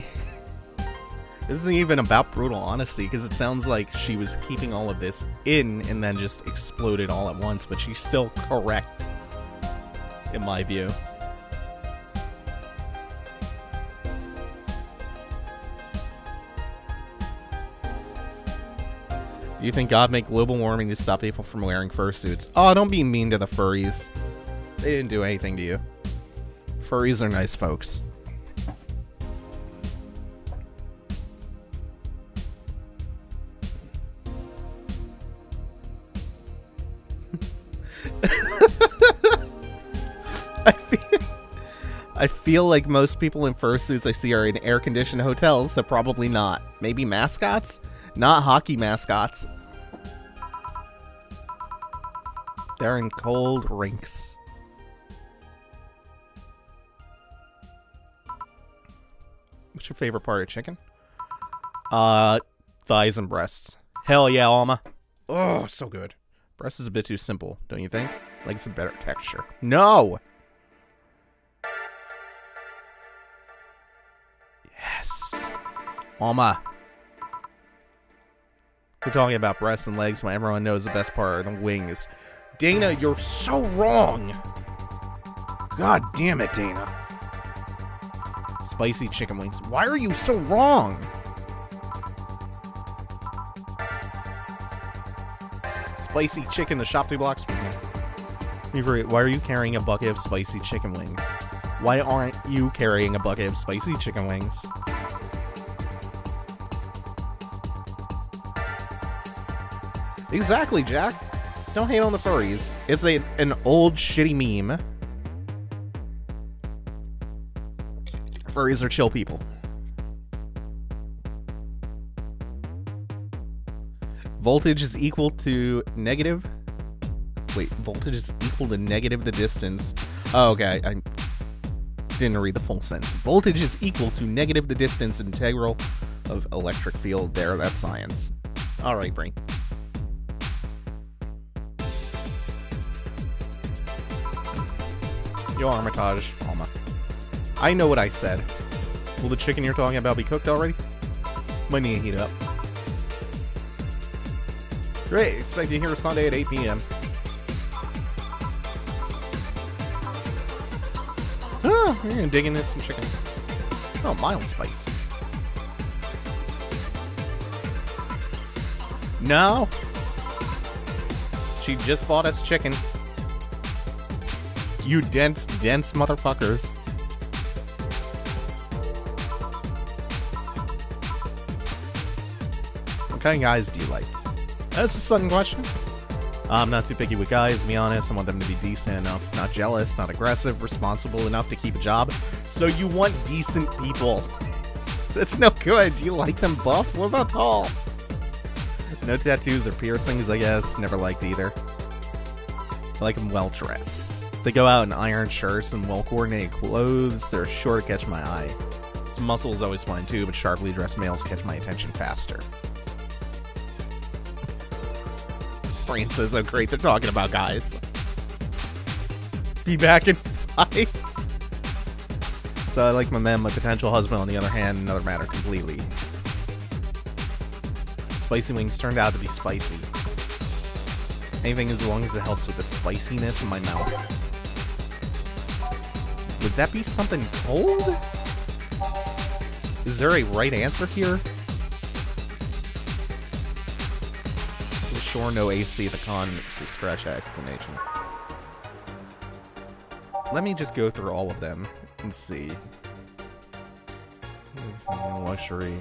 This isn't even about brutal honesty, because it sounds like she was keeping all of this in and then just exploded all at once, but she's still correct, in my view. Do you think God made global warming to stop people from wearing fursuits? Oh, don't be mean to the furries. They didn't do anything to you. Furries are nice folks. I feel like most people in fursuits I see are in air-conditioned hotels, so probably not. Maybe mascots? Not hockey mascots. They're in cold rinks. What's your favorite part of chicken? Thighs and breasts. Hell yeah, Alma. Oh, so good. Breast is a bit too simple, don't you think? Like it's a better texture. No! Yes. Alma. We're talking about breasts and legs when everyone knows the best part are the wings. Dana, you're so wrong! God damn it, Dana. Spicy chicken wings. Why are you so wrong? Spicy chicken, the shop 2 blocks from here. Why are you carrying a bucket of spicy chicken wings? Why aren't you carrying a bucket of spicy chicken wings? Exactly, Jack. Don't hate on the furries. It's an old shitty meme. Furries are chill people. Voltage is equal to negative. Wait, voltage is equal to negative the distance. Oh, okay, I didn't read the full sentence. Voltage is equal to negative the distance integral of electric field. There, that's science. All right, Brynne. Yo, Armitage, Alma. I know what I said. Will the chicken you're talking about be cooked already? Might need to heat up. Great, expect you here Sunday at 8 p.m. Ah, we're gonna dig into some chicken. Oh, mild spice. No! She just bought us chicken. You dense motherfuckers. What kind of guys do you like? That's a sudden question. I'm not too picky with guys, to be honest. I want them to be decent enough, not jealous, not aggressive, responsible enough to keep a job. So you want decent people. That's no good. Do you like them buff? What about tall? No tattoos or piercings, I guess. Never liked either. I like them well-dressed. They go out in iron shirts and well-coordinated clothes. They're sure to catch my eye. Some muscle is always fine too, but sharply dressed males catch my attention faster. Brain says, oh great, they're talking about guys. Be back in 5. So I like my man, my potential husband, on the other hand, another matter completely. Spicy wings turned out to be spicy. Anything as long as it helps with the spiciness in my mouth. Would that be something cold? Is there a right answer here? For sure, no AC. The con is scratch that explanation. Let me just go through all of them and see. Luxury.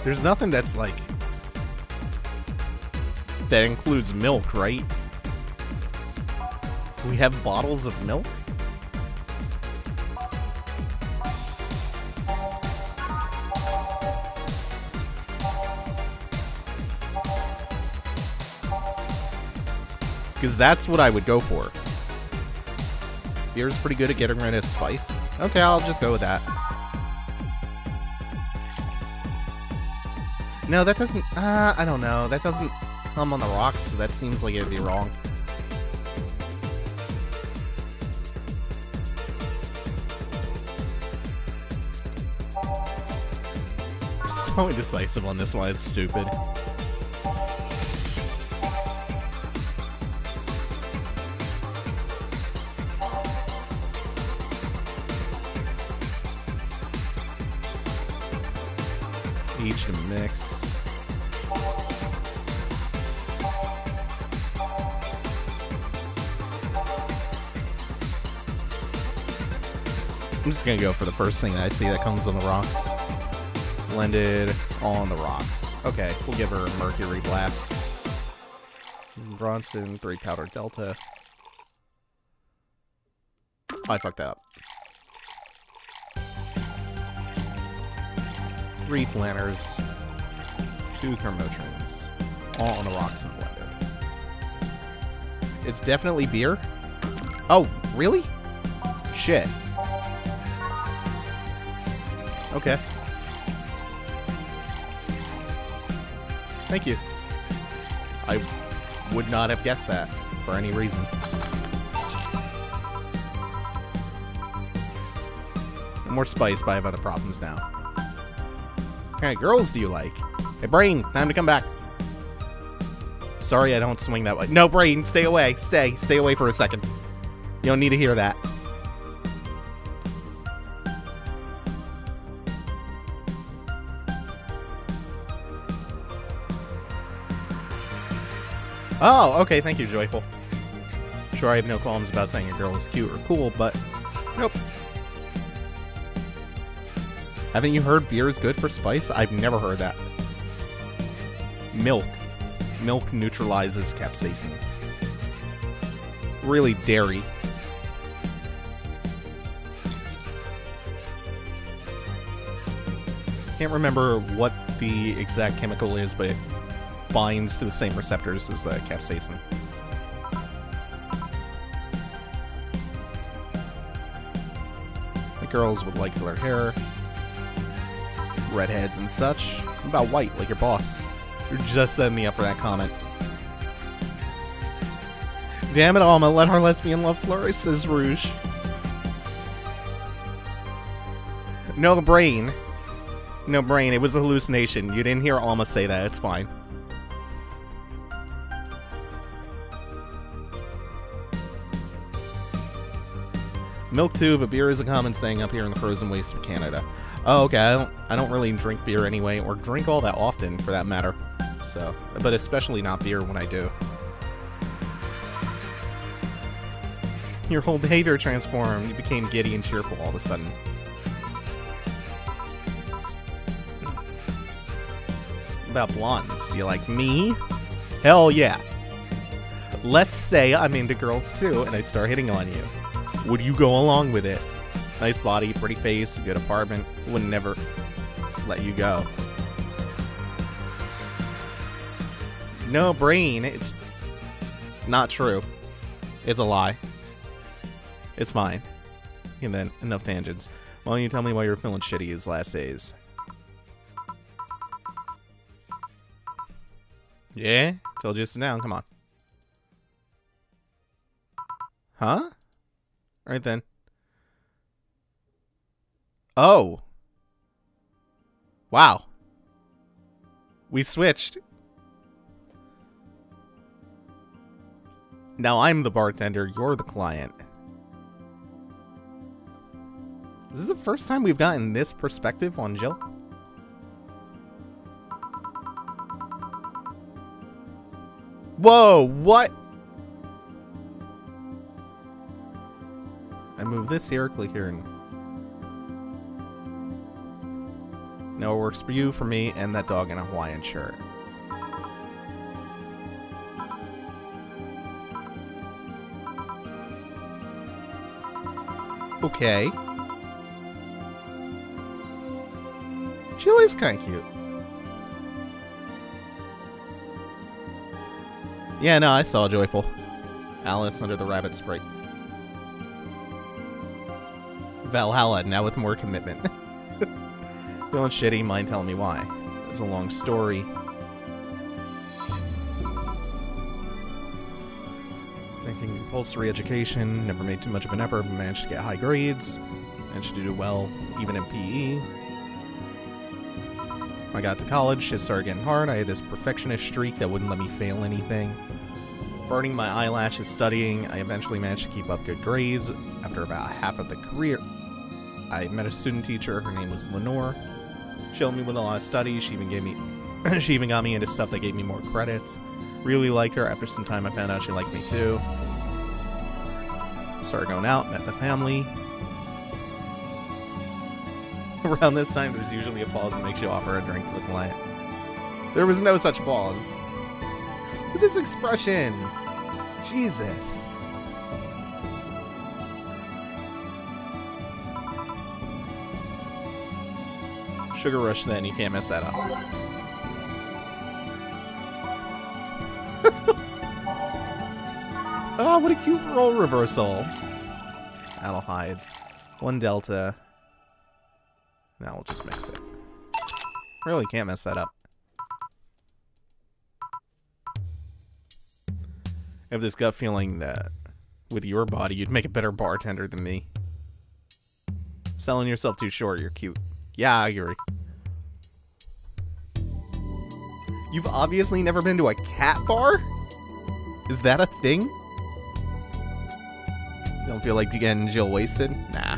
There's nothing that's like... that includes milk, right? We have bottles of milk? Because that's what I would go for. Beer's pretty good at getting rid of spice. Okay, I'll just go with that. No, that doesn't... I don't know. That doesn't come on the rocks, so that seems like it'd be wrong. I'm so indecisive on this one. It's stupid. Each to mix. I'm just gonna go for the first thing that I see that comes on the rocks. Blended on the rocks. Okay, we'll give her a Mercury Blast. Bronson, 3 Powder Delta. I fucked up. 3 Flanners, 2 Thermotrins, all on the rocks and blended. It's definitely beer. Oh, really? Shit. Okay. Thank you. I would not have guessed that for any reason. No more spice, but I have other problems now. What kind of girls do you like? Hey, Brain, time to come back. Sorry, I don't swing that way. No, Brain, stay away. Stay away for a second. You don't need to hear that. Oh, okay, thank you, Joyful. Sure, I have no qualms about saying a girl is cute or cool, but nope. Haven't you heard beer is good for spice? I've never heard that. Milk. Milk neutralizes capsaicin. Really dairy. Can't remember what the exact chemical is, but it binds to the same receptors as the capsaicin. The girls would like colored hair, redheads and such. What about white, like your boss? You're just setting me up for that comment. Damn it, Alma, let our lesbian love flourish, says Rouge. No, Brain. No, Brain, it was a hallucination. You didn't hear Alma say that, it's fine. Milk tube, a beer is a common saying up here in the frozen wastes of Canada. Oh, okay, I don't really drink beer anyway, or drink all that often, for that matter. So, but especially not beer when I do. Your whole behavior transformed. You became giddy and cheerful all of a sudden. What about blondes? Do you like me? Hell yeah. Let's say I'm into girls too, and I start hitting on you. Would you go along with it? Nice body, pretty face, good apartment. Would never let you go. No, Brain, it's not true. It's a lie. It's fine. And then, enough tangents. Why don't you tell me why you're feeling shitty these last days? Yeah? Told you to sit down, come on. Huh? Right then. Oh. Wow. We switched. Now I'm the bartender, you're the client. This is the first time we've gotten this perspective on Jill. Whoa, what? I move this here, click here, and... No, it works for you, for me, and that dog in a Hawaiian shirt. Okay. Chili's kind of cute. Yeah, no, I saw Joyful. Alice under the rabbit sprite. Valhalla, now with more commitment. Feeling shitty, mind telling me why. It's a long story. Making compulsory education, never made too much of an effort, but managed to get high grades. Managed to do well, even in PE. When I got to college, it started getting hard. I had this perfectionist streak that wouldn't let me fail anything. Burning my eyelashes studying, I eventually managed to keep up good grades. After about half of the career, I met a student teacher. Her name was Lenore. She helped me with a lot of studies. She even gave me, she even got me into stuff that gave me more credits. Really liked her. After some time, I found out she liked me too. Started going out, met the family. Around this time, there's usually a pause that makes you offer a drink to the client. There was no such pause. Look at this expression. Jesus. Sugar rush then, you can't mess that up. Oh, what a cute role reversal. Aldehydes. 1 delta. Now we'll just mix it. Really can't mess that up. I have this gut feeling that with your body, you'd make a better bartender than me. Selling yourself too short, you're cute. Yeah, I agree. You've obviously never been to a cat bar? Is that a thing? You don't feel like you getting Jill wasted? Nah.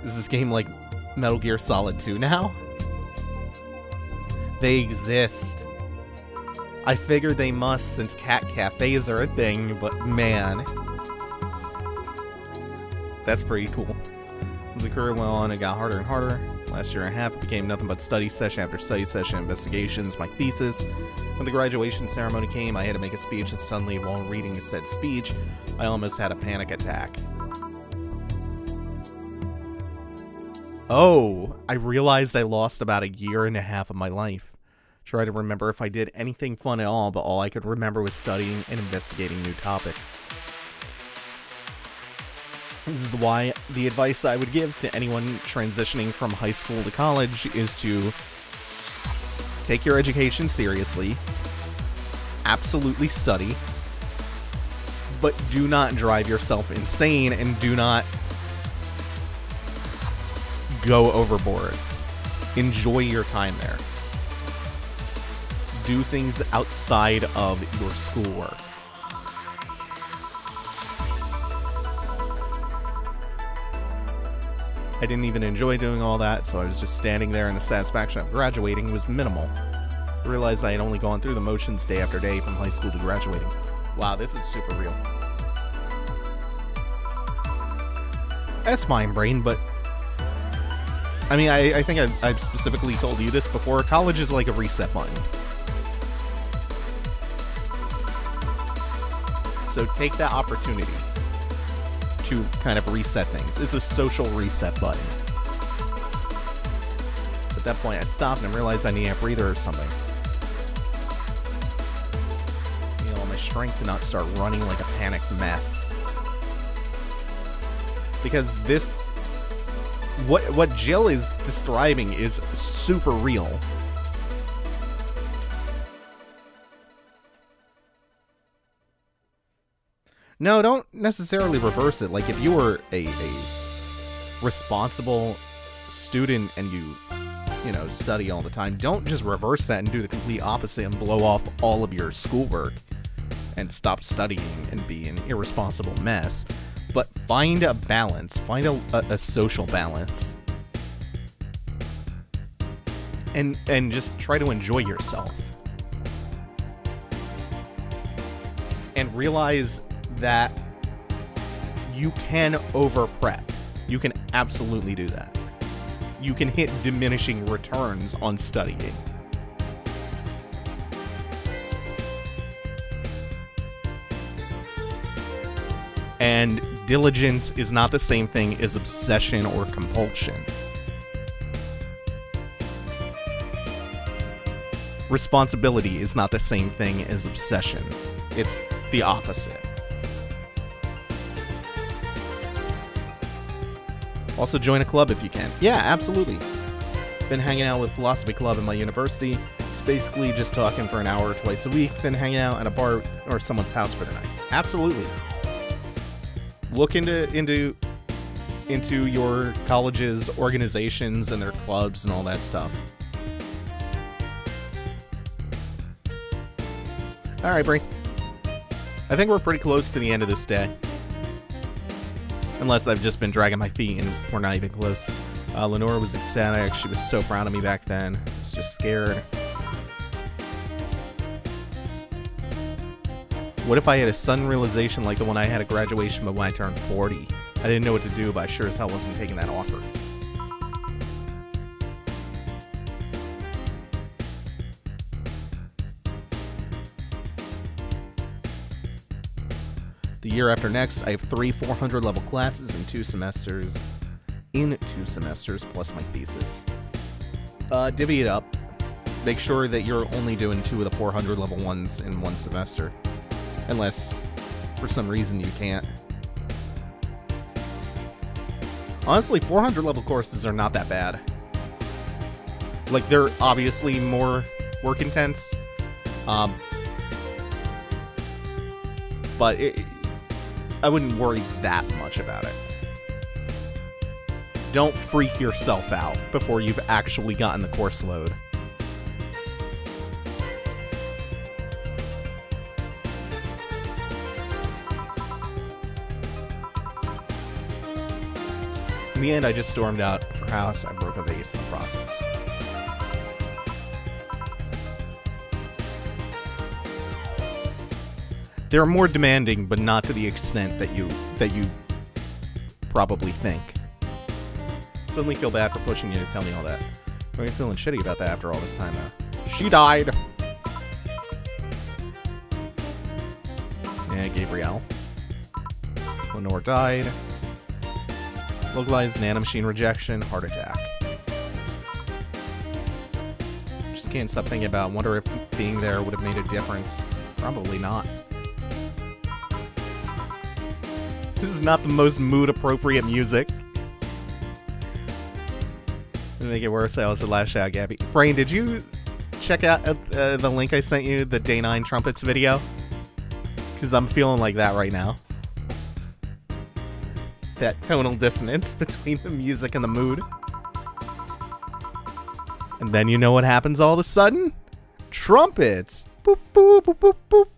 Is this game like Metal Gear Solid 2 now? They exist. I figured they must since cat cafes are a thing, but man. That's pretty cool. As the career went on, it got harder and harder. Last year and a half, it became nothing but study session after study session, investigations, my thesis. When the graduation ceremony came, I had to make a speech, and suddenly, while reading said speech, I almost had a panic attack. Oh, I realized I lost about 1.5 years of my life. Try to remember if I did anything fun at all, but all I could remember was studying and investigating new topics. This is why the advice I would give to anyone transitioning from high school to college is to take your education seriously, absolutely study, but do not drive yourself insane and do not go overboard. Enjoy your time there. Do things outside of your schoolwork. I didn't even enjoy doing all that, so I was just standing there, and the satisfaction of graduating was minimal. I realized I had only gone through the motions day after day from high school to graduating. Wow, this is super real. That's fine, Brain, but I mean, I think I've specifically told you this before. College is like a reset button. So take that opportunity to kind of reset things. It's a social reset button. At that point, I stopped and realized I need a breather or something. You know, my strength to not start running like a panicked mess. Because this... What Jill is describing is super real. No, don't necessarily reverse it. Like, if you were a responsible student and you know, study all the time, don't just reverse that and do the complete opposite and blow off all of your schoolwork and stop studying and be an irresponsible mess. But find a balance. Find a social balance. And just try to enjoy yourself. And realize that you can over prep. You can absolutely do that. You can hit diminishing returns on studying. And diligence is not the same thing as obsession or compulsion. Responsibility is not the same thing as obsession. It's the opposite. Also, join a club if you can. Yeah, absolutely. Been hanging out with Philosophy Club in my university. It's basically just talking for an hour twice a week, then hanging out at a bar or someone's house for the night. Absolutely. Look into your college's organizations and their clubs and all that stuff. Alright, Brynne. I think we're pretty close to the end of this day. Unless I've just been dragging my feet and we're not even close. Lenora was ecstatic. She was so proud of me back then. I was just scared. What if I had a sudden realization like the one I had at graduation but when I turned 40? I didn't know what to do, but I sure as hell wasn't taking that offer. The year after next, I have 3 400 level classes in 2 semesters. Plus my thesis. Divvy it up. Make sure that you're only doing 2 of the 400 level ones in 1 semester. Unless, for some reason, you can't. Honestly, 400 level courses are not that bad. Like, they're obviously more work intense. But I wouldn't worry that much about it. Don't freak yourself out before you've actually gotten the course load. In the end, I just stormed out of her house. I broke a vase in the process. They're more demanding, but not to the extent that you probably think. Suddenly feel bad for pushing you to tell me all that. Why are you feeling shitty about that after all this time, though? She died! Yeah, Gabrielle. Lenore died. Localized nanomachine rejection, heart attack. Just can't stop thinking about, wonder if being there would have made a difference. Probably not. This is not the most mood-appropriate music. To make it worse, I also lashed out, Gabby. Brynne, did you check out the link I sent you, the Day 9 Trumpets video? Because I'm feeling like that right now. That tonal dissonance between the music and the mood. And then you know what happens all of a sudden? Trumpets! Boop, boop, boop, boop, boop.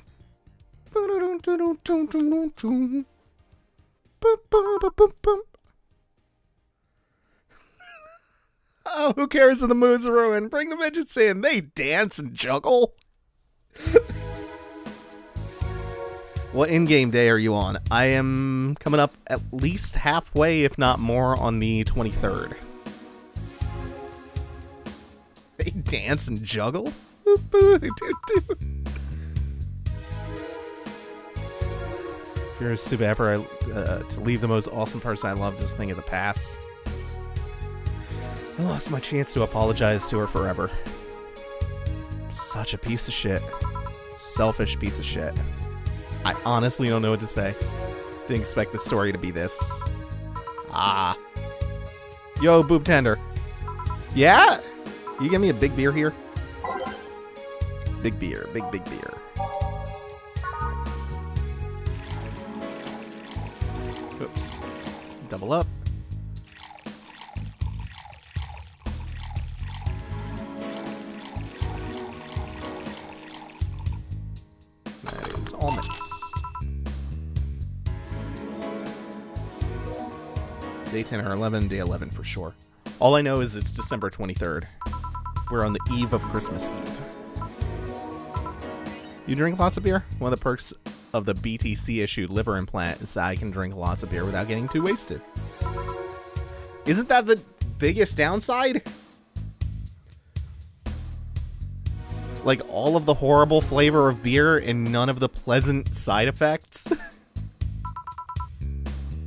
Oh, who cares if the mood's ruined? Bring the midgets in. They dance and juggle. What in-game day are you on? I am coming up at least halfway, if not more, on the 23rd. They dance and juggle? You're stupid ever to leave the most awesome person I love this thing of the past. I lost my chance to apologize to her forever. Such a piece of shit. Selfish piece of shit. I honestly don't know what to say. Didn't expect the story to be this. Ah. Yo, boob tender. Yeah? You give me a big beer here? Big beer, big beer. Oops. Double up. That is almonds. Day 10 or 11, day 11 for sure. All I know is it's December 23rd. We're on the eve of Christmas Eve. You drink lots of beer? One of the perks of the BTC-issued liver implant is that I can drink lots of beer without getting too wasted. Isn't that the biggest downside? Like, all of the horrible flavor of beer and none of the pleasant side effects?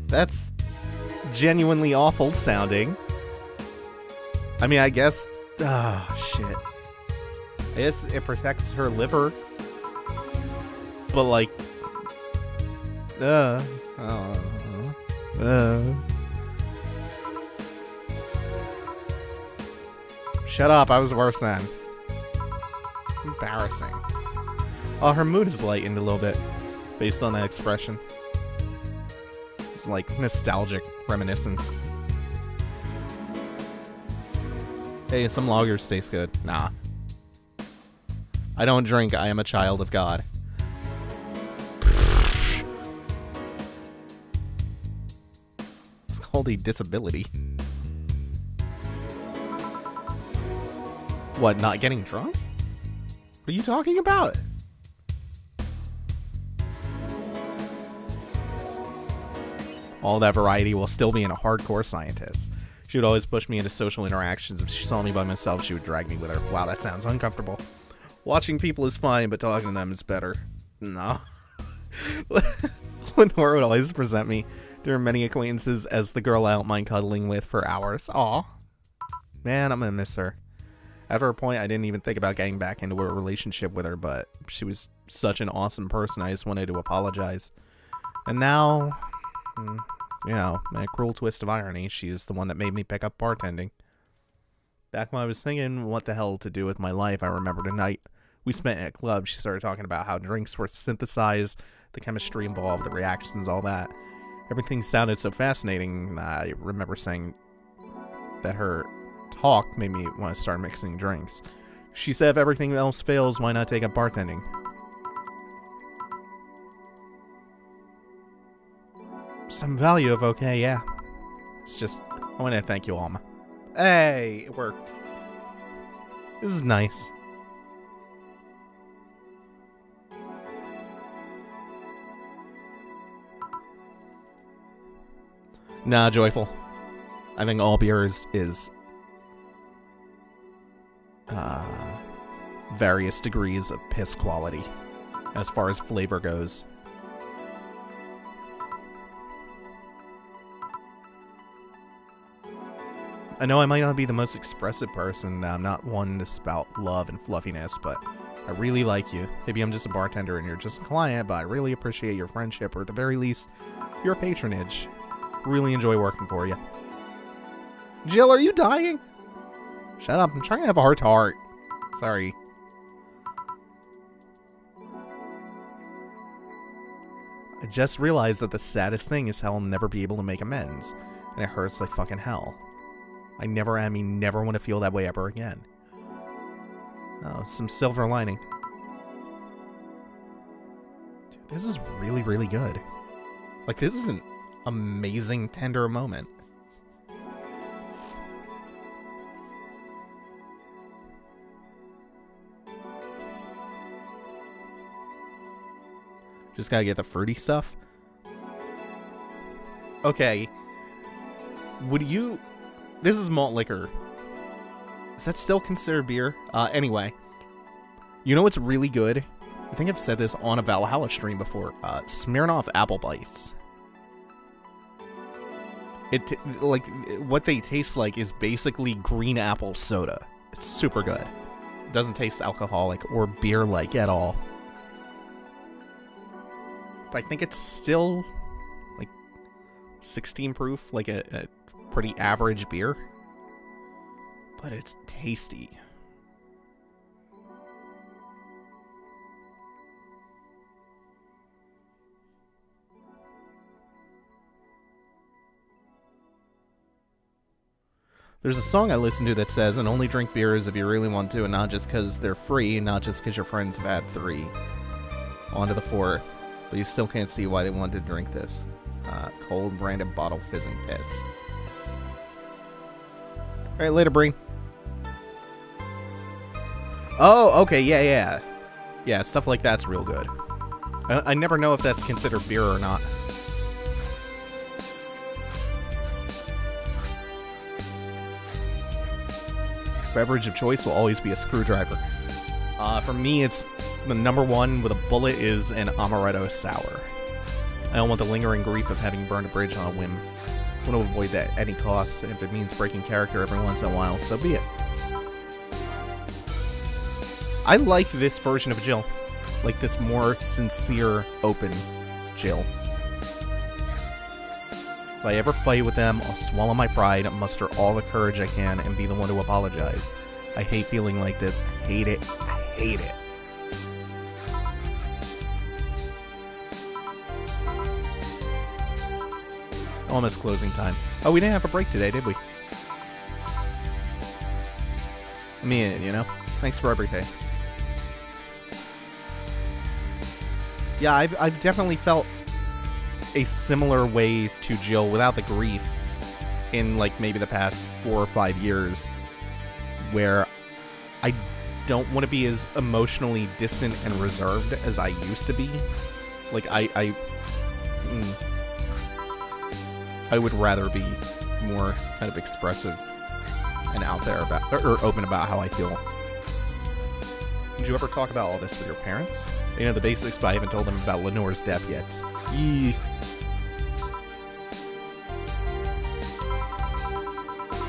That's genuinely awful sounding. I mean, I guess... Ah, shit. I guess it protects her liver. But, like... Shut up, I was worse then. Embarrassing. Oh, her mood is lightened a little bit based on that expression. It's like nostalgic reminiscence. Hey, some lagers taste good. Nah. I don't drink, I am a child of God. It's called a disability. What, not getting drunk? What are you talking about? All that variety while still being a hardcore scientist. She would always push me into social interactions. If she saw me by myself, she would drag me with her. Wow, that sounds uncomfortable. Watching people is fine, but talking to them is better. No. Lenore would always present me to her many acquaintances as the girl I don't mind cuddling with for hours. Aw. Man, I'm gonna miss her. After a point, I didn't even think about getting back into a relationship with her, but she was such an awesome person, I just wanted to apologize. And now, you know, in a cruel twist of irony, she is the one that made me pick up bartending. Back when I was thinking what the hell to do with my life, I remembered a night we spent at a club. She started talking about how drinks were synthesized, the chemistry involved, the reactions, all that. Everything sounded so fascinating. I remember saying that her talk made me want to start mixing drinks. She said if everything else fails, why not take up bartending? Some value of okay, yeah. It's just, I want to thank you, Alma. Hey, it worked. This is nice. Nah, joyful. I think all beer is various degrees of piss quality as far as flavor goes. I know I might not be the most expressive person. I'm not one to spout love and fluffiness, but I really like you. Maybe I'm just a bartender and you're just a client, but I really appreciate your friendship, or at the very least, your patronage. Really enjoy working for you. Jill, are you dying? Shut up, I'm trying to have a heart-to-heart. Sorry. I just realized that the saddest thing is how I'll never be able to make amends. And it hurts like fucking hell. I never want to feel that way ever again. Oh, some silver lining. Dude, this is really, really good. Like, this is an amazing, tender moment. Just gotta get the fruity stuff. Okay. Would you... This is malt liquor. Is that still considered beer? Anyway. You know what's really good? I think I've said this on a Valhalla stream before. Smirnoff Apple Bites. Like, what they taste like is basically green apple soda. It's super good. It doesn't taste alcoholic or beer-like at all. But I think it's still, like, 16 proof, like a pretty average beer. But it's tasty. There's a song I listen to that says, and only drink beers if you really want to, and not just because they're free, and not just because your friends have had 3. On to the 4th. But you still can't see why they wanted to drink this. Cold branded bottle fizzing piss. Alright, later, Brynne. Oh, okay, yeah. Yeah, stuff like that's real good. I never know if that's considered beer or not. Beverage of choice will always be a screwdriver. For me, it's the #1 with a bullet is an amaretto sour. I don't want the lingering grief of having burned a bridge on a whim. I want to avoid that at any cost, and if it means breaking character every once in a while, so be it. I like this version of Jill. Like this more sincere, open Jill. If I ever fight with them, I'll swallow my pride, muster all the courage I can, and be the one to apologize. I hate feeling like this. Hate it. I hate it. Almost closing time. Oh, we didn't have a break today, did we? I mean, you know, thanks for everything. Yeah, I've definitely felt a similar way to Jill without the grief in, like, maybe the past 4 or 5 years, where I don't want to be as emotionally distant and reserved as I used to be. Like, I would rather be more kind of expressive and out there about, or open about how I feel. Did you ever talk about all this with your parents? You know the basics, but I haven't told them about Lenore's death yet. Yee.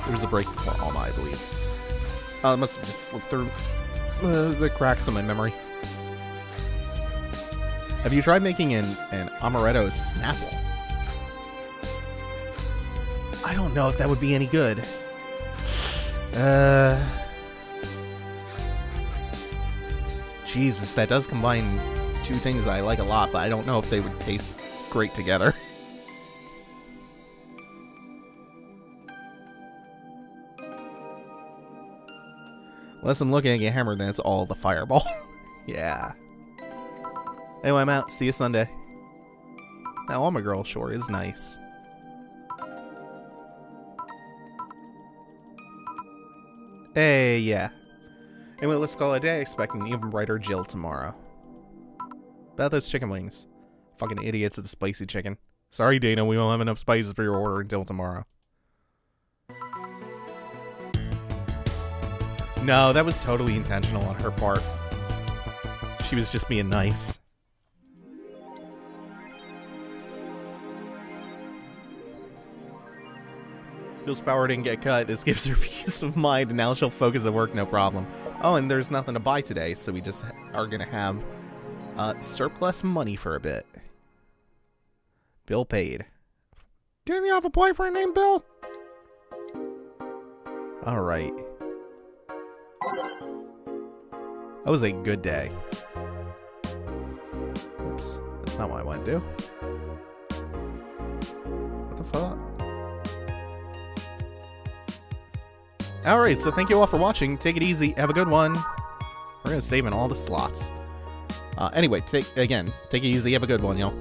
There was a break before Alma, I believe. It must have just slipped through the cracks in my memory. Have you tried making an amaretto Snapple? I don't know if that would be any good. Jesus, that does combine two things that I like a lot, but I don't know if they would taste great together. Unless I'm looking at get hammered, then it's all the fireball. Yeah. Anyway, I'm out. See you Sunday. That Alma girl sure is nice. Hey, yeah. Anyway, let's call it a day. Expect an even brighter Jill tomorrow. About those chicken wings. Fucking idiots at the spicy chicken. Sorry, Dana, we won't have enough spices for your order until tomorrow. No, that was totally intentional on her part. She was just being nice. Bill's power didn't get cut. This gives her peace of mind, and now she'll focus at work, no problem. Oh, and there's nothing to buy today, so we just are gonna have surplus money for a bit. Bill paid. Didn't you have a boyfriend named Bill? Alright. That was a good day. Oops. That's not what I want to do. What the fuck? Alright, so thank you all for watching. Take it easy. Have a good one. We're going to save in all the slots. Anyway, take it easy. Have a good one, y'all.